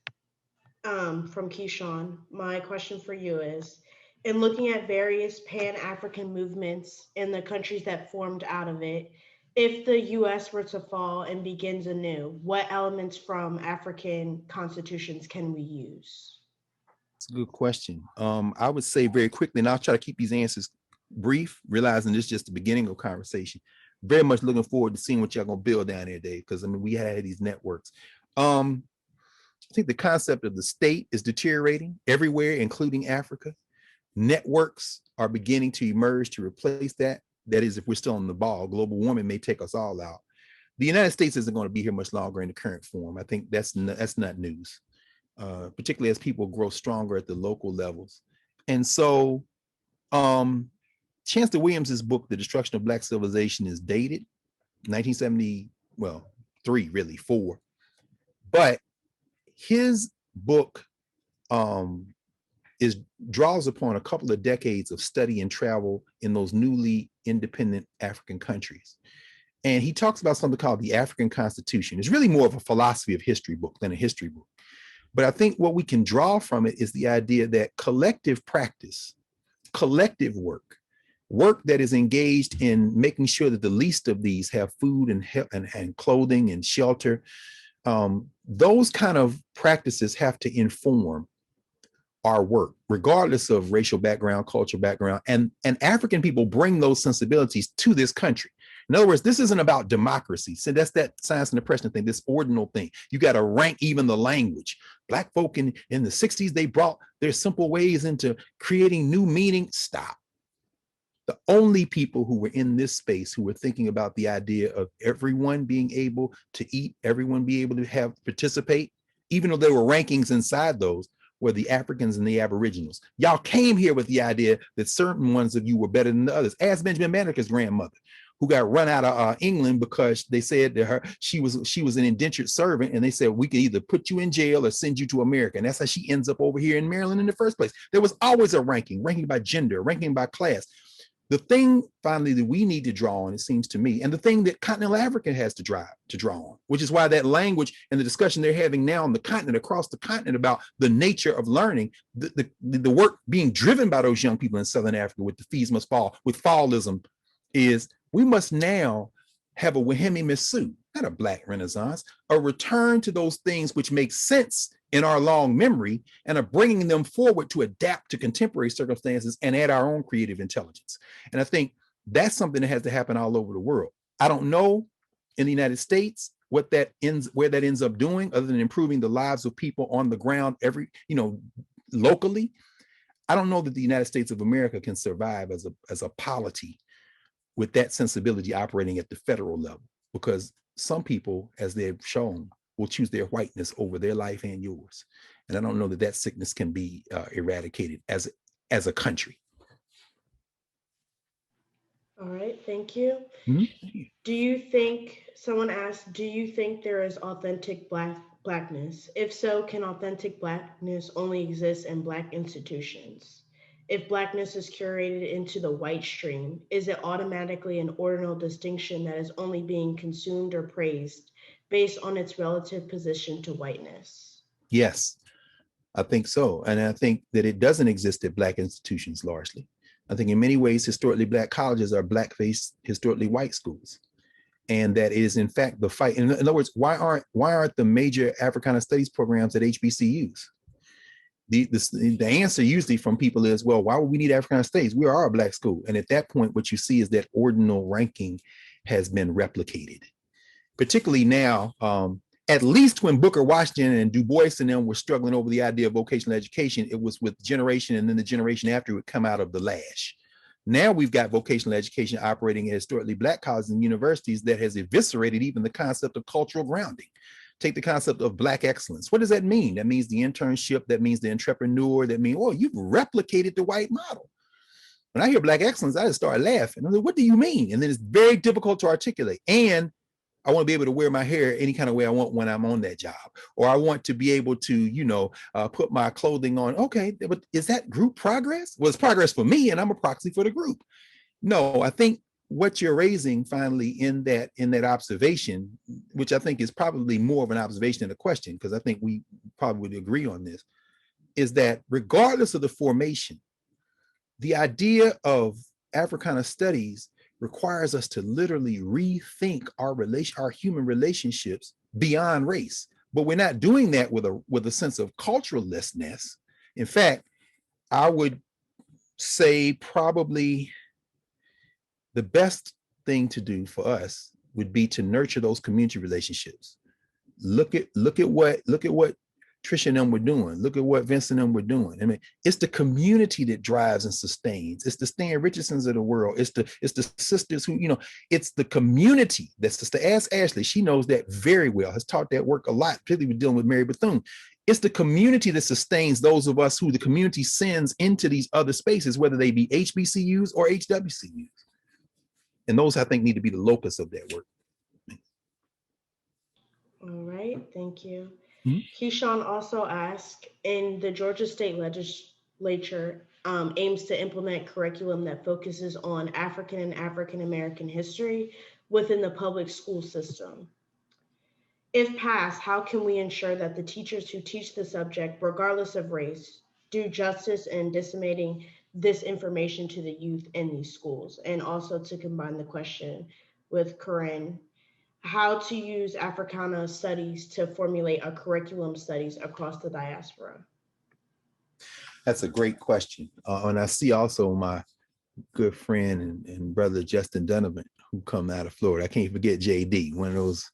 from Keyshawn. My question for you is, in looking at various Pan-African movements in the countries that formed out of it, if the US were to fall and begins anew, what elements from African constitutions can we use? It's a good question. I would say very quickly, and I'll try to keep these answers brief, realizing this is just the beginning of conversation. Very much looking forward to seeing what y'all gonna build down there, Dave, because I mean, we had these networks. I think the concept of the state is deteriorating everywhere, including Africa. Networks are beginning to emerge to replace that. That is, if we're still on the ball. Global warming may take us all out. The United States isn't going to be here much longer in the current form. I think that's not news, particularly as people grow stronger at the local levels. And so Chancellor Williams's book, The Destruction of Black Civilization, is dated 1970, well, 3, really 4. But his book draws upon a couple of decades of study and travel in those newly independent African countries. And he talks about something called the African Constitution. It's really more of a philosophy of history book than a history book. But I think what we can draw from it is the idea that collective practice, collective work that is engaged in making sure that the least of these have food and clothing and shelter, those kind of practices have to inform our work, regardless of racial background, cultural background, and African people bring those sensibilities to this country. In other words, this isn't about democracy. So that's that science and oppression thing, this ordinal thing. You got to rank even the language. Black folk in the 60s, they brought their simple ways into creating new meaning. Stop. The only people who were in this space who were thinking about the idea of everyone being able to eat, everyone be able to participate, even though there were rankings inside those, were the Africans and the Aboriginals. Y'all came here with the idea that certain ones of you were better than the others. Ask Benjamin Banneker's grandmother, who got run out of England because they said to her she was an indentured servant, and they said we could either put you in jail or send you to America. And that's how she ends up over here in Maryland in the first place. There was always a ranking by gender, ranking by class. The thing finally that we need to draw on, it seems to me, and the thing that continental Africa has to draw on, which is why that language and the discussion they're having now on the continent, across the continent, about the nature of learning, the work being driven by those young people in Southern Africa with the fees must fall, with fallism, is we must now have a Wahemi Mesu, not a Black Renaissance, a return to those things which make sense in our long memory and are bringing them forward to adapt to contemporary circumstances and add our own creative intelligence. And I think that's something that has to happen all over the world. I don't know in the United States where that ends up doing, other than improving the lives of people on the ground locally. I don't know that the United States of America can survive as a polity with that sensibility operating at the federal level, because some people, as they've shown, will choose their whiteness over their life and yours. And I don't know that sickness can be eradicated as a country. All right, thank you. Mm-hmm. Do you think, someone asked, do you think there is authentic Blackness? If so, can authentic Blackness only exist in Black institutions? If Blackness is curated into the white stream, is it automatically an ordinal distinction that is only being consumed or praised based on its relative position to whiteness? Yes, I think so. And I think that it doesn't exist at Black institutions largely. I think in many ways, historically Black colleges are Black-faced, historically white schools. And that is in fact the fight. In other words, why aren't the major Africana Studies programs at HBCUs? The answer usually from people is, well, why would we need Africana Studies? We are a Black school. And at that point, what you see is that ordinal ranking has been replicated. Particularly now, at least when Booker Washington and Du Bois and them were struggling over the idea of vocational education, it was with generation, and then the generation after would come out of the lash. Now we've got vocational education operating at historically Black colleges and universities that has eviscerated even the concept of cultural grounding. Take the concept of Black excellence. What does that mean? That means the internship, that means the entrepreneur, that means, oh, you've replicated the white model. When I hear Black excellence, I just start laughing. I'm like, what do you mean? And then it's very difficult to articulate. And I want to be able to wear my hair any kind of way I want when I'm on that job. Or I want to be able to, put my clothing on. Okay, but is that group progress? Well, it's progress for me, and I'm a proxy for the group. No, I think what you're raising finally in that observation, which I think is probably more of an observation than a question, because I think we probably would agree on this, is that regardless of the formation, the idea of Africana Studies requires us to literally rethink our human relationships beyond race. But we're not doing that with a sense of culturalness. In fact, I would say probably the best thing to do for us would be to nurture those community relationships. Look at what Trisha and them were doing. Look at what Vince and them were doing. I mean, it's the community that drives and sustains. It's the Stan Richardsons of the world. It's the sisters who, it's the community that's to ask Ashley. She knows that very well, has taught that work a lot, particularly with dealing with Mary Bethune. It's the community that sustains those of us who the community sends into these other spaces, whether they be HBCUs or HWCUs. And those, I think, need to be the locus of that work. All right, thank you. Mm-hmm. Keyshawn also asked, in the Georgia State Legislature aims to implement curriculum that focuses on African and African American history. within the public school system? If passed, how can we ensure that the teachers who teach the subject, regardless of race, do justice in disseminating this information to the youth in these schools? And also to combine the question with Corinne, how to use Africana Studies to formulate a curriculum studies across the diaspora? That's a great question. And I see also my good friend and brother Justin Donovan, who come out of Florida. I can't forget JD, one of those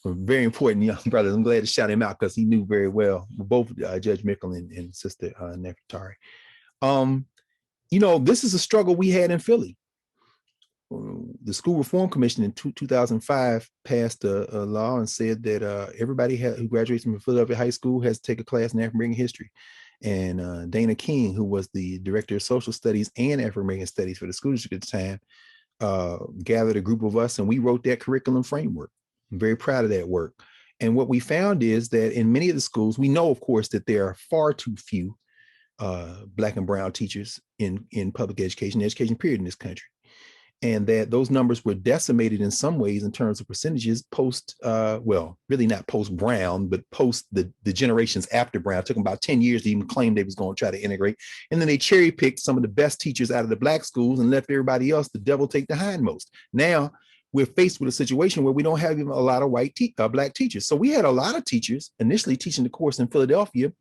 very important young brothers. I'm glad to shout him out because he knew very well, both Judge Mickle and Sister Nefertari. This is a struggle we had in Philly. The School Reform Commission in 2005 passed a law and said that everybody who graduates from Philadelphia High School has to take a class in African American history. And Dana King, who was the director of social studies and African American studies for the school district at the time, gathered a group of us and we wrote that curriculum framework. I'm very proud of that work. And what we found is that in many of the schools, we know, of course, that there are far too few Black and brown teachers in public education period in this country. And that those numbers were decimated in some ways in terms of percentages post, really not post Brown, but post the generations after Brown. It took them about 10 years to even claim they was going to try to integrate. And then they cherry picked some of the best teachers out of the Black schools and left everybody else, the devil take the hindmost. Now we're faced with a situation where we don't have even a lot of Black teachers. So we had a lot of teachers initially teaching the course in Philadelphia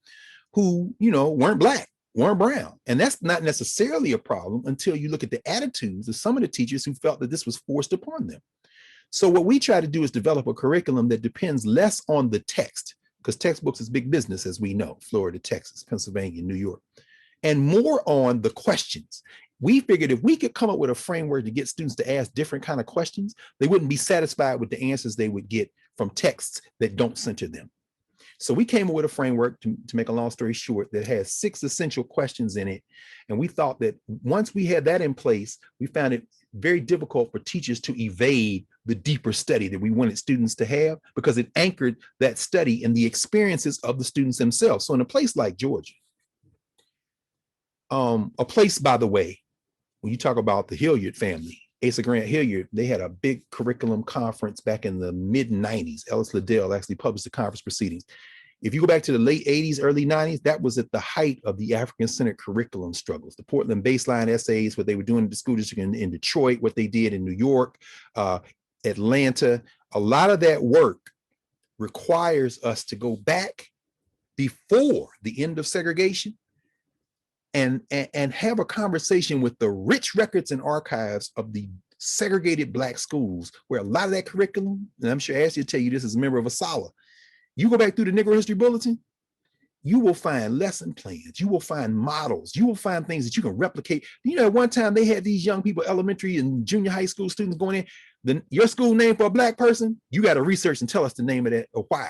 who, weren't Black, weren't brown. And that's not necessarily a problem until you look at the attitudes of some of the teachers who felt that this was forced upon them. So what we try to do is develop a curriculum that depends less on the text, because textbooks is big business, as we know, Florida, Texas, Pennsylvania, New York, and more on the questions. We figured if we could come up with a framework to get students to ask different kind of questions, they wouldn't be satisfied with the answers they would get from texts that don't center them. So we came up with a framework, to make a long story short, that has 6 essential questions in it. And we thought that once we had that in place, we found it very difficult for teachers to evade the deeper study that we wanted students to have, because it anchored that study in the experiences of the students themselves. So in a place like Georgia, a place, by the way, when you talk about the Hilliard family, Asa Grant Hilliard, they had a big curriculum conference back in the mid-90s. Ellis Liddell actually published the conference proceedings. If you go back to the late 80s, early 90s, that was at the height of the African-centered curriculum struggles. The Portland baseline essays, what they were doing in the school district in Detroit, what they did in New York, Atlanta. A lot of that work requires us to go back before the end of segregation and have a conversation with the rich records and archives of the segregated Black schools, where a lot of that curriculum, and I'm sure Ashley will tell you this as a member of ASALA, you go back through the Negro History Bulletin, you will find lesson plans, you will find models, you will find things that you can replicate. At one time they had these young people, elementary and junior high school students going in, your school name for a Black person, you got to research and tell us the name of that or why.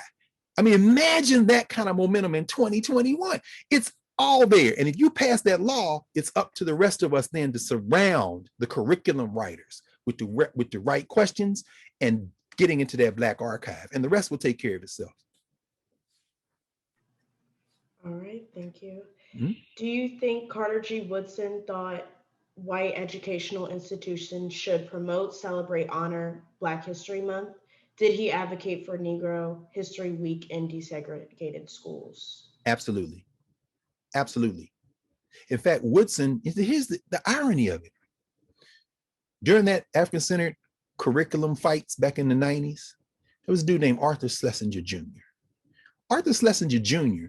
I mean, imagine that kind of momentum in 2021. It's all there. And if you pass that law, it's up to the rest of us then to surround the curriculum writers with the right questions and getting into that Black archive, and the rest will take care of itself. All right, thank you. Mm-hmm. Do you think Carter G. Woodson thought white educational institutions should promote, celebrate, honor Black History Month? Did he advocate for Negro History Week in desegregated schools? Absolutely. Absolutely. In fact, Woodson, here's the irony of it. During that African-centered curriculum fights back in the 90s, there was a dude named Arthur Schlesinger Jr. Arthur Schlesinger Jr.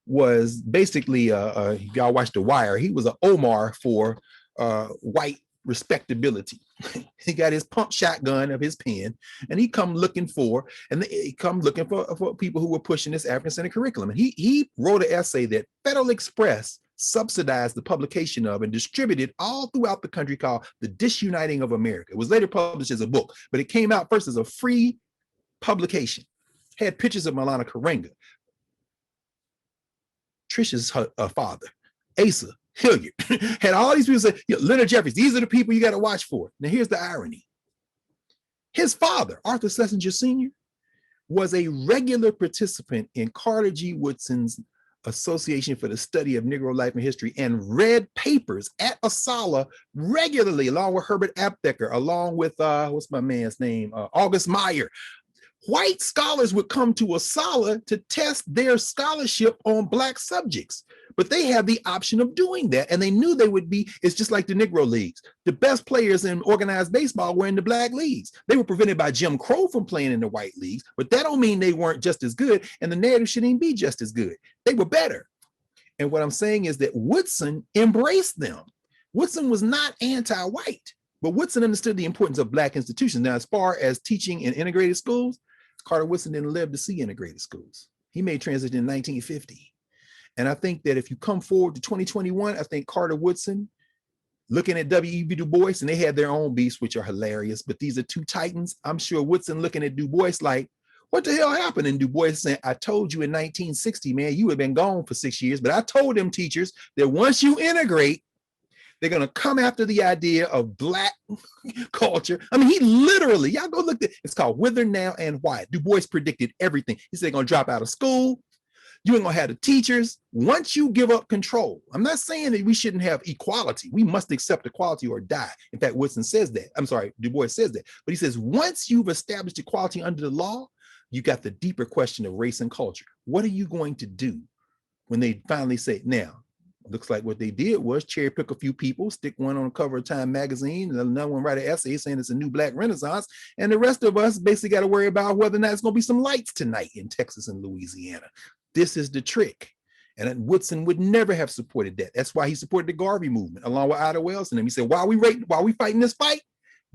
was basically, y'all watched The Wire, he was an Omar for white respectability. He got his pump shotgun of his pen, and he come looking for people who were pushing this African-centered curriculum. And he wrote an essay that Federal Express subsidized the publication of and distributed all throughout the country, called The Disuniting of America. It was later published as a book, but it came out first as a free publication. Had pictures of Maulana Karenga, Trisha's father, Asa Hilliard, had all these people say, Leonard Jeffries, these are the people you got to watch for. Now, here's the irony. His father, Arthur Schlesinger Sr., was a regular participant in Carter G. Woodson's Association for the Study of Negro Life and History, and read papers at Asala regularly, along with Herbert Aptheker, along with, what's my man's name? August Meyer. White scholars would come to Asala to test their scholarship on Black subjects, but they had the option of doing that, and they knew they would be. It's just like the Negro leagues. The best players in organized baseball were in the Black leagues. They were prevented by Jim Crow from playing in the white leagues, but that don't mean they weren't just as good, and the narrative shouldn't even be just as good. They were better. And what I'm saying is that Woodson embraced them. Woodson was not anti-white, but Woodson understood the importance of Black institutions. Now, as far as teaching in integrated schools, Carter Woodson didn't live to see integrated schools. He made transition in 1950. And I think that if you come forward to 2021, I think Carter Woodson, looking at W.E.B. Du Bois, and they had their own beefs, which are hilarious, but these are two titans. I'm sure Woodson looking at Du Bois like, what the hell happened? And Du Bois saying, I told you in 1960, man, you had been gone for 6 years, but I told them teachers that once you integrate, they're going to come after the idea of Black culture. I mean, he literally, y'all go look at it. It's called Whither Now and Why. Du Bois predicted everything. He said they're going to drop out of school. You ain't going to have the teachers. Once you give up control, I'm not saying that we shouldn't have equality. We must accept equality or die. In fact, Woodson says that. I'm sorry, Du Bois says that. But he says, once you've established equality under the law, you got the deeper question of race and culture. What are you going to do when they finally say, now, looks like what they did was cherry pick a few people, stick one on the cover of Time magazine, and another one write an essay saying it's a new Black Renaissance. And the rest of us basically got to worry about whether or not it's going to be some lights tonight in Texas and Louisiana. This is the trick. And Woodson would never have supported that. That's why he supported the Garvey movement along with Ida Wells and them. He said, while we fighting this fight,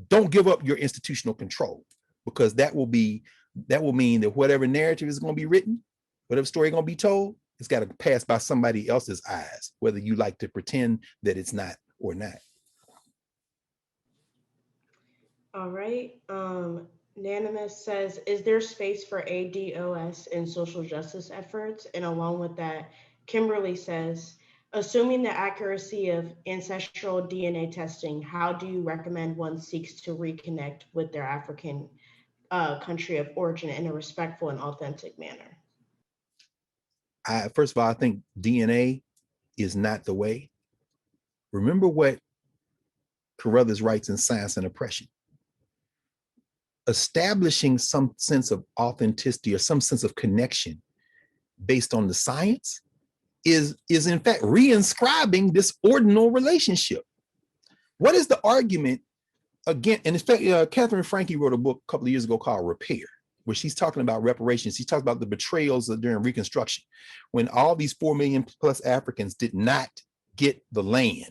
don't give up your institutional control, because that will mean that whatever narrative is going to be written, whatever story is going to be told, it's got to pass by somebody else's eyes, whether you like to pretend that it's not or not. All right. Nanimus says, is there space for ADOS in social justice efforts? And along with that, Kimberly says, assuming the accuracy of ancestral DNA testing, how do you recommend one seeks to reconnect with their African country of origin in a respectful and authentic manner? First of all, I think DNA is not the way. Remember what Carruthers writes in Science and Oppression. Establishing some sense of authenticity or some sense of connection based on the science is in fact reinscribing this ordinal relationship. What is the argument again? And in fact, Catherine Franke wrote a book a couple of years ago called Repair, where she's talking about reparations. She talks about the betrayals during Reconstruction, when all these 4 million plus Africans did not get the land.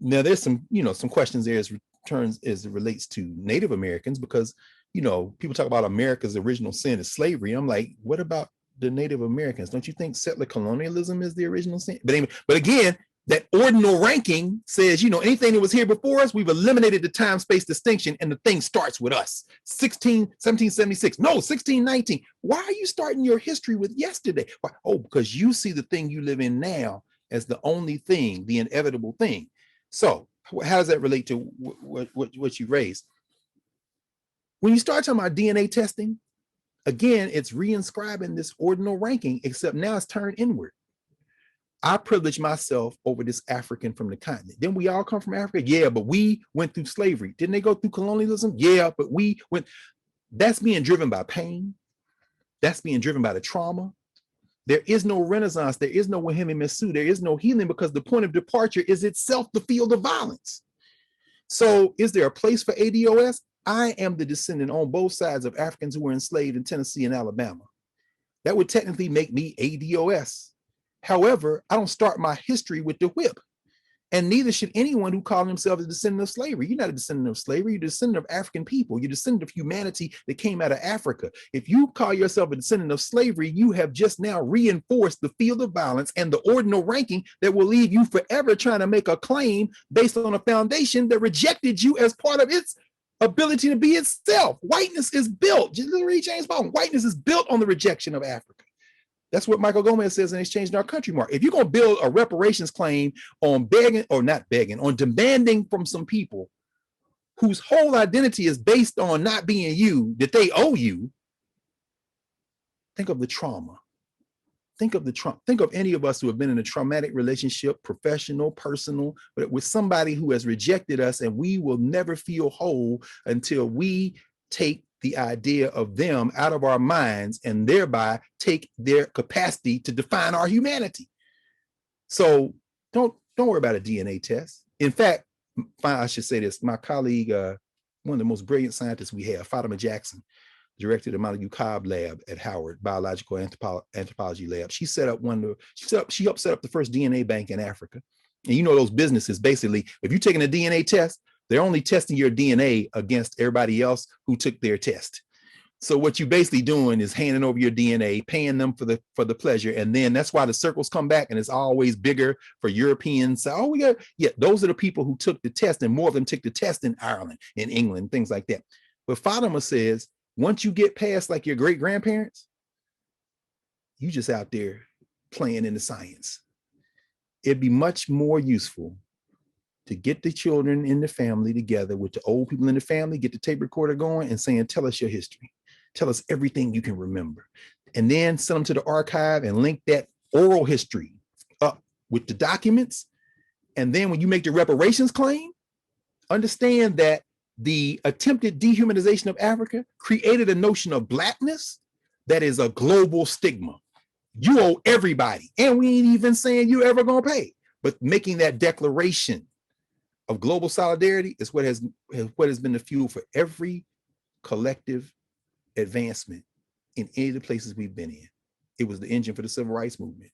Now, there's some questions there as it relates to Native Americans, because, people talk about America's original sin is slavery. I'm like, what about the Native Americans? Don't you think settler colonialism is the original sin? But again, that ordinal ranking says, anything that was here before us, we've eliminated the time-space distinction, and the thing starts with us. 1776, no, 1619. Why are you starting your history with yesterday? Why? Oh, because you see the thing you live in now as the only thing, the inevitable thing. So how does that relate to what you raised? When you start talking about DNA testing, again, it's reinscribing this ordinal ranking, except now it's turned inward. I privilege myself over this African from the continent. Then we all come from Africa. Yeah, but we went through slavery. Didn't they go through colonialism? Yeah, but we went. That's being driven by pain. That's being driven by the trauma. There is no renaissance. There is no Wahimi Mesu. There is no healing, because the point of departure is itself the field of violence. So is there a place for ADOS? I am the descendant on both sides of Africans who were enslaved in Tennessee and Alabama. That would technically make me ADOS. However, I don't start my history with the whip, and neither should anyone who calls himself a descendant of slavery. You're not a descendant of slavery. You're a descendant of African people. You're a descendant of humanity that came out of Africa. If you call yourself a descendant of slavery, you have just now reinforced the field of violence and the ordinal ranking that will leave you forever trying to make a claim based on a foundation that rejected you as part of its ability to be itself. Whiteness is built. Just read James Baldwin. Whiteness is built on the rejection of Africa. That's what Michael Gomez says in Exchange in Our Country, Mark. If you're going to build a reparations claim on on demanding from some people whose whole identity is based on not being you, that they owe you, think of the trauma. think of think of any of us who have been in a traumatic relationship, professional, personal, but with somebody who has rejected us, and we will never feel whole until we take the idea of them out of our minds and thereby take their capacity to define our humanity. So don't worry about a DNA test. In fact, I should say this, my colleague, one of the most brilliant scientists we have, Fatima Jackson, directed the Montague Cobb lab at Howard, biological anthropology lab. She helped set up the first DNA bank in Africa. And you know, those businesses, basically, if you're taking a DNA test, they're only testing your DNA against everybody else who took their test. So what you're basically doing is handing over your DNA, paying them for the pleasure. And then that's why the circles come back, and it's always bigger for Europeans. So, those are the people who took the test, and more of them took the test in Ireland, in England, things like that. But Fatima says, once you get past like your great grandparents, you just out there playing in the science. It'd be much more useful to get the children in the family together with the old people in the family, get the tape recorder going and saying, tell us your history. Tell us everything you can remember. And then send them to the archive and link that oral history up with the documents. And then when you make the reparations claim, understand that the attempted dehumanization of Africa created a notion of Blackness that is a global stigma. You owe everybody. And we ain't even saying you ever gonna pay. But making that declaration of global solidarity is what has been the fuel for every collective advancement in any of the places we've been in. It was the engine for the civil rights movement.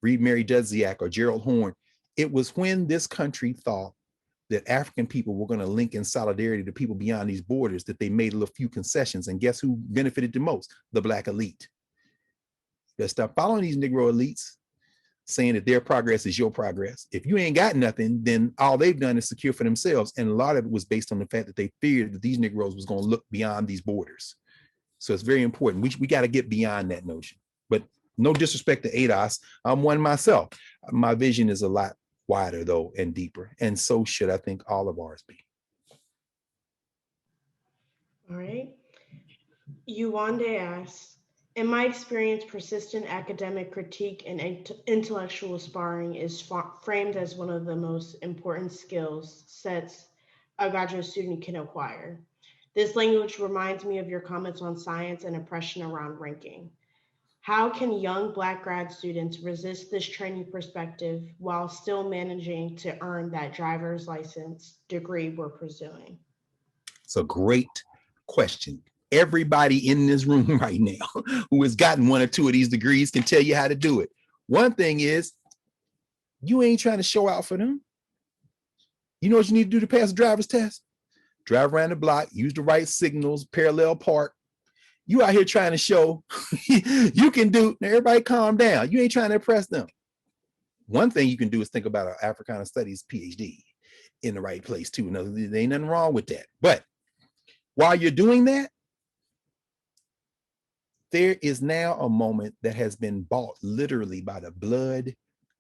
Read Mary Dudziak or Gerald Horne. It was when this country thought that African people were going to link in solidarity to people beyond these borders that they made a few concessions. And guess who benefited the most? The Black elite. Let's stop following these Negro elites, saying that their progress is your progress. If you ain't got nothing, then all they've done is secure for themselves. And a lot of it was based on the fact that they feared that these Negroes was going to look beyond these borders. So it's very important. We got to get beyond that notion. But no disrespect to ADOS, I'm one myself. My vision is a lot wider though and deeper. And so should, I think, all of ours be. All right. Yuwande asks, in my experience, persistent academic critique and intellectual sparring is framed as one of the most important skills sets a graduate student can acquire. This language reminds me of your comments on science and oppression around ranking. How can young Black grad students resist this training perspective while still managing to earn that driver's license degree we're pursuing? It's a great question. Everybody in this room right now who has gotten one or two of these degrees can tell you how to do it. One thing is, you ain't trying to show out for them. You know what you need to do to pass a driver's test? Drive around the block, use the right signals, parallel park. You out here trying to show you can do. Now everybody calm down. You ain't trying to impress them. One thing you can do is think about an Africana Studies PhD in the right place too. Now, there ain't nothing wrong with that. But while you're doing that, there is now a moment that has been bought literally by the blood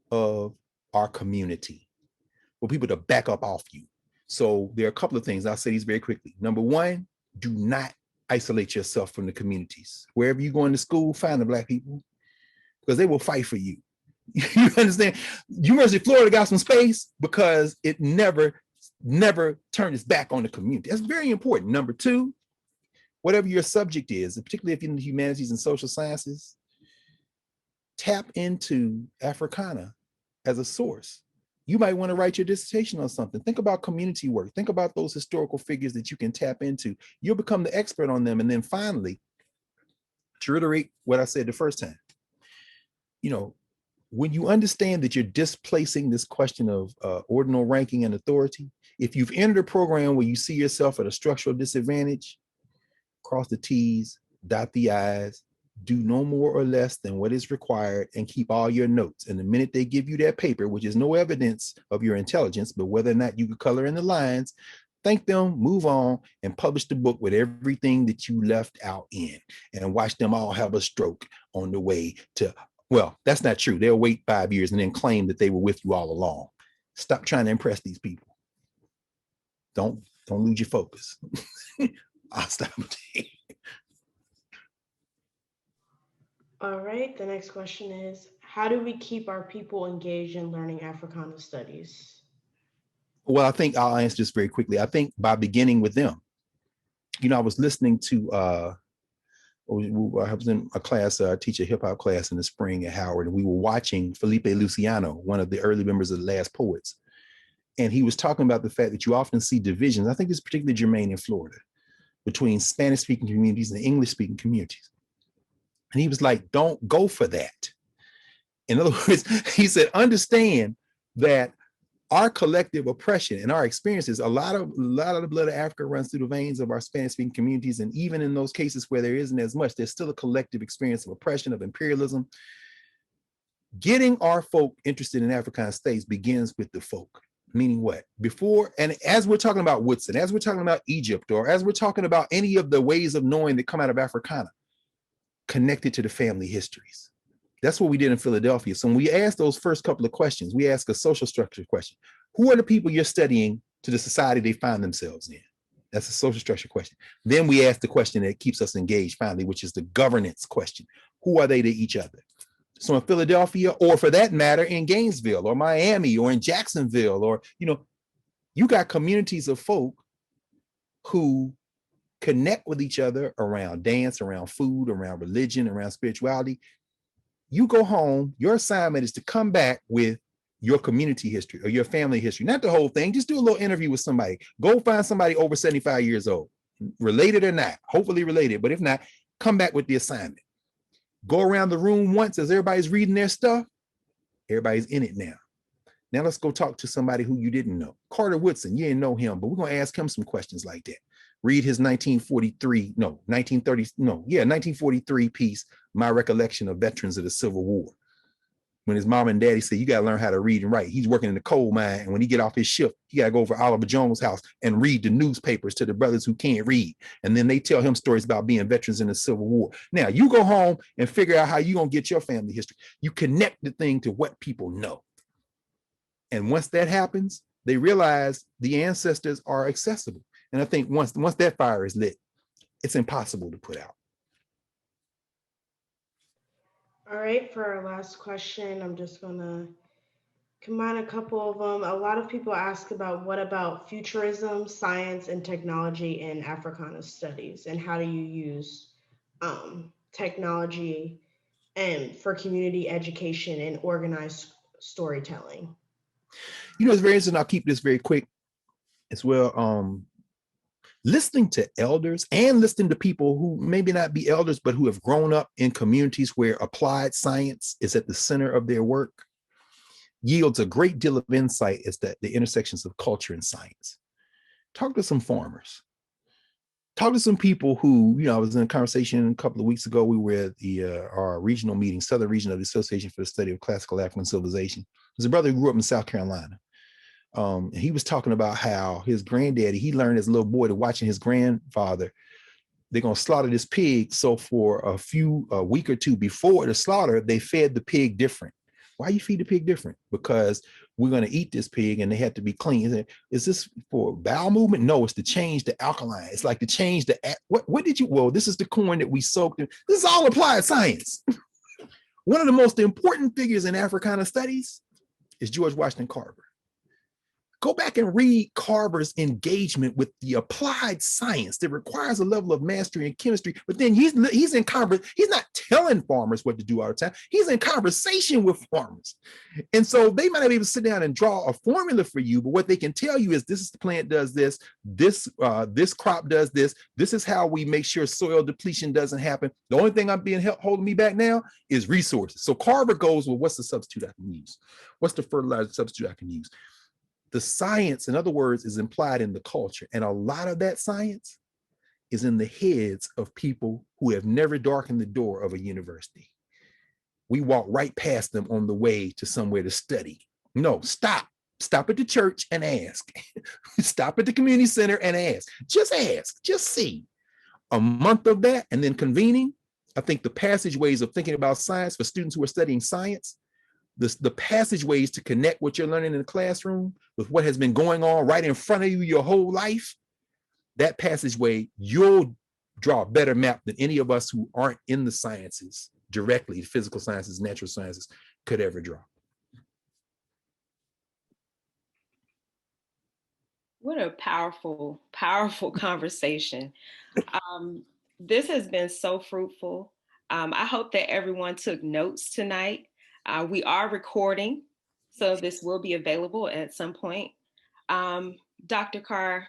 of our community for people to back up off you. So there are a couple of things. I'll say these very quickly. Number one, do not isolate yourself from the communities. Wherever you're going to school, find the Black people because they will fight for you. You understand? University of Florida got some space because it never turned its back on the community. That's very important. Number two, whatever your subject is, particularly if you're in the humanities and social sciences, tap into Africana as a source. You might want to write your dissertation on something. Think about community work. Think about those historical figures that you can tap into. You'll become the expert on them. And then finally, to reiterate what I said the first time, when you understand that you're displacing this question of ordinal ranking and authority, if you've entered a program where you see yourself at a structural disadvantage, cross the T's, dot the I's, do no more or less than what is required, and keep all your notes. And the minute they give you that paper, which is no evidence of your intelligence, but whether or not you can color in the lines, thank them, move on, and publish the book with everything that you left out in, and watch them all have a stroke on the way to, well, that's not true. They'll wait 5 years and then claim that they were with you all along. Stop trying to impress these people. Don't lose your focus. I'll stop. All right, the next question is, how do we keep our people engaged in learning Africana studies? Well, I think I'll answer this very quickly. I think by beginning with them. I was listening to I was in a class, teach a hip hop class in the spring at Howard, and we were watching Felipe Luciano, one of the early members of the Last Poets. And he was talking about the fact that you often see divisions. I think it's particularly germane in Florida between Spanish speaking communities and English speaking communities. And he was like, don't go for that. In other words, he said, understand that our collective oppression and our experiences, a lot of the blood of Africa runs through the veins of our Spanish-speaking communities. And even in those cases where there isn't as much, there's still a collective experience of oppression, of imperialism. Getting our folk interested in Africana studies begins with the folk. Meaning what? Before, and as we're talking about Woodson, as we're talking about Egypt, or as we're talking about any of the ways of knowing that come out of Africana, connected to the family histories. That's what we did in Philadelphia. So when we asked those first couple of questions, we asked a social structure question. Who are the people you're studying to the society they find themselves in? That's a social structure question. Then we asked the question that keeps us engaged finally, which is the governance question. Who are they to each other? So in Philadelphia, or for that matter, in Gainesville or Miami or in Jacksonville, or, you got communities of folk who connect with each other around dance, around food, around religion, around spirituality. You go home, your assignment is to come back with your community history or your family history, not the whole thing. Just do a little interview with somebody. Go find somebody over 75 years old, related or not, hopefully related, but if not, come back with the assignment. Go around the room once as everybody's reading their stuff. Everybody's in it now. Now let's go talk to somebody who you didn't know. Carter Woodson, you didn't know him, but we're going to ask him some questions like that. Read his 1943 piece, My Recollection of Veterans of the Civil War. When his mom and daddy said, you got to learn how to read and write. He's working in the coal mine. And when he get off his shift, he got to go over to Oliver Jones' house and read the newspapers to the brothers who can't read. And then they tell him stories about being veterans in the Civil War. Now you go home and figure out how you're going to get your family history. You connect the thing to what people know. And once that happens, they realize the ancestors are accessible. And I think once that fire is lit, it's impossible to put out. All right, for our last question, I'm just going to combine a couple of them. A lot of people ask about what about futurism, science, and technology in Africana studies, and how do you use technology and for community education and organized storytelling? It's very interesting. I'll keep this very quick as well. Listening to elders and listening to people who maybe not be elders, but who have grown up in communities where applied science is at the center of their work yields a great deal of insight as to the intersections of culture and science. Talk to some farmers. Talk to some people who, I was in a conversation a couple of weeks ago. We were at our regional meeting, Southern Region of the Association for the Study of Classical African Civilization. There's a brother who grew up in South Carolina. And he was talking about how his granddaddy, he learned as a little boy to watching his grandfather, they're going to slaughter this pig. So for a week or two before the slaughter, they fed the pig different. Why you feed the pig different? Because we're going to eat this pig and they have to be clean. Is this for bowel movement? No, it's to change the alkaline. It's like to change the, this is the corn that we soaked in. This is all applied science. One of the most important figures in Africana studies is George Washington Carver. Go back and read Carver's engagement with the applied science that requires a level of mastery in chemistry, but then he's in conversation. He's not telling farmers what to do all the time. He's in conversation with farmers. And so they might not be able to sit down and draw a formula for you, but what they can tell you is this is the plant does this, this crop does this, this is how we make sure soil depletion doesn't happen. The only thing holding me back now is resources. So Carver goes, well, what's the substitute I can use? What's the fertilizer substitute I can use? The science, in other words, is implied in the culture. And a lot of that science is in the heads of people who have never darkened the door of a university. We walk right past them on the way to somewhere to study. No, stop. Stop at the church and ask. Stop at the community center and ask. Just see. A month of that and then convening. I think the passageways of thinking about science for students who are studying science, the passageways to connect what you're learning in the classroom with what has been going on right in front of you your whole life, that passageway, you'll draw a better map than any of us who aren't in the sciences directly the physical sciences, natural sciences could ever draw. What a powerful, powerful conversation. This has been so fruitful. I hope that everyone took notes tonight. We are recording, so this will be available at some point. Dr. Carr,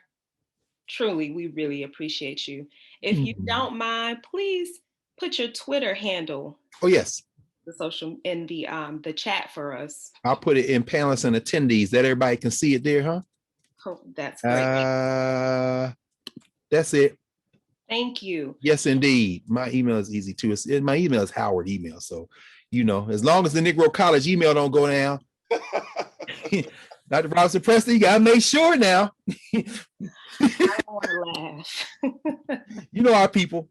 truly, we really appreciate you. If you don't mind, please put your Twitter handle. Oh, yes. The social in the chat for us. I'll put it in panelists and attendees that everybody can see it there, huh? Oh, that's great. That's it. Thank you. Yes, indeed. My email is easy too. My email is Howard email. So, as long as the Negro College email don't go down, Dr. Robinson Preston, you gotta make sure now. I don't want to laugh. Our people.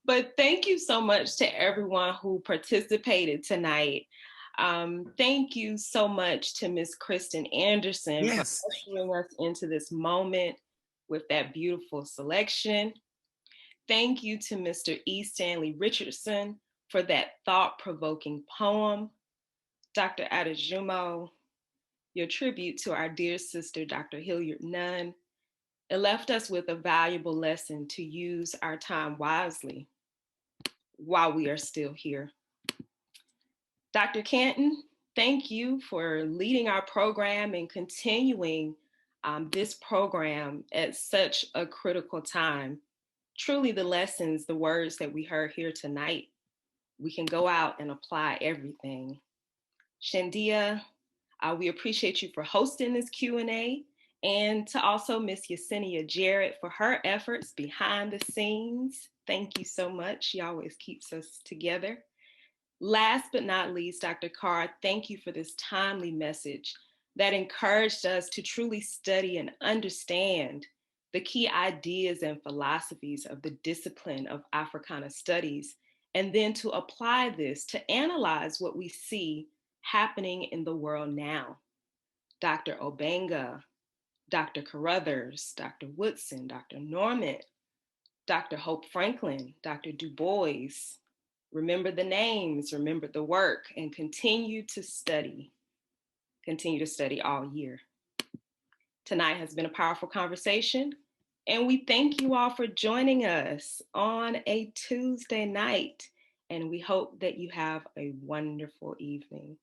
But thank you so much to everyone who participated tonight. Thank you so much to Ms. Kristen Anderson for ushering us into this moment with that beautiful selection. Thank you to Mr. E. Stanley Richardson for that thought-provoking poem. Dr. Adejima, your tribute to our dear sister, Dr. Hilliard Nunn. It left us with a valuable lesson to use our time wisely while we are still here. Dr. Canton, thank you for leading our program and continuing this program at such a critical time. Truly the lessons, the words that we heard here tonight, we can go out and apply everything. Shandia, we appreciate you for hosting this Q&A, and to also Miss Yesenia Jarrett for her efforts behind the scenes. Thank you so much. She always keeps us together. Last but not least, Dr. Carr, thank you for this timely message that encouraged us to truly study and understand the key ideas and philosophies of the discipline of Africana Studies, and then to apply this to analyze what we see happening in the world now. Dr. Obenga, Dr. Carruthers, Dr. Woodson, Dr. Norman, Dr. Hope Franklin, Dr. Du Bois. Remember the names, remember the work, and continue to study. Continue to study all year. Tonight has been a powerful conversation, and we thank you all for joining us on a Tuesday night, and we hope that you have a wonderful evening.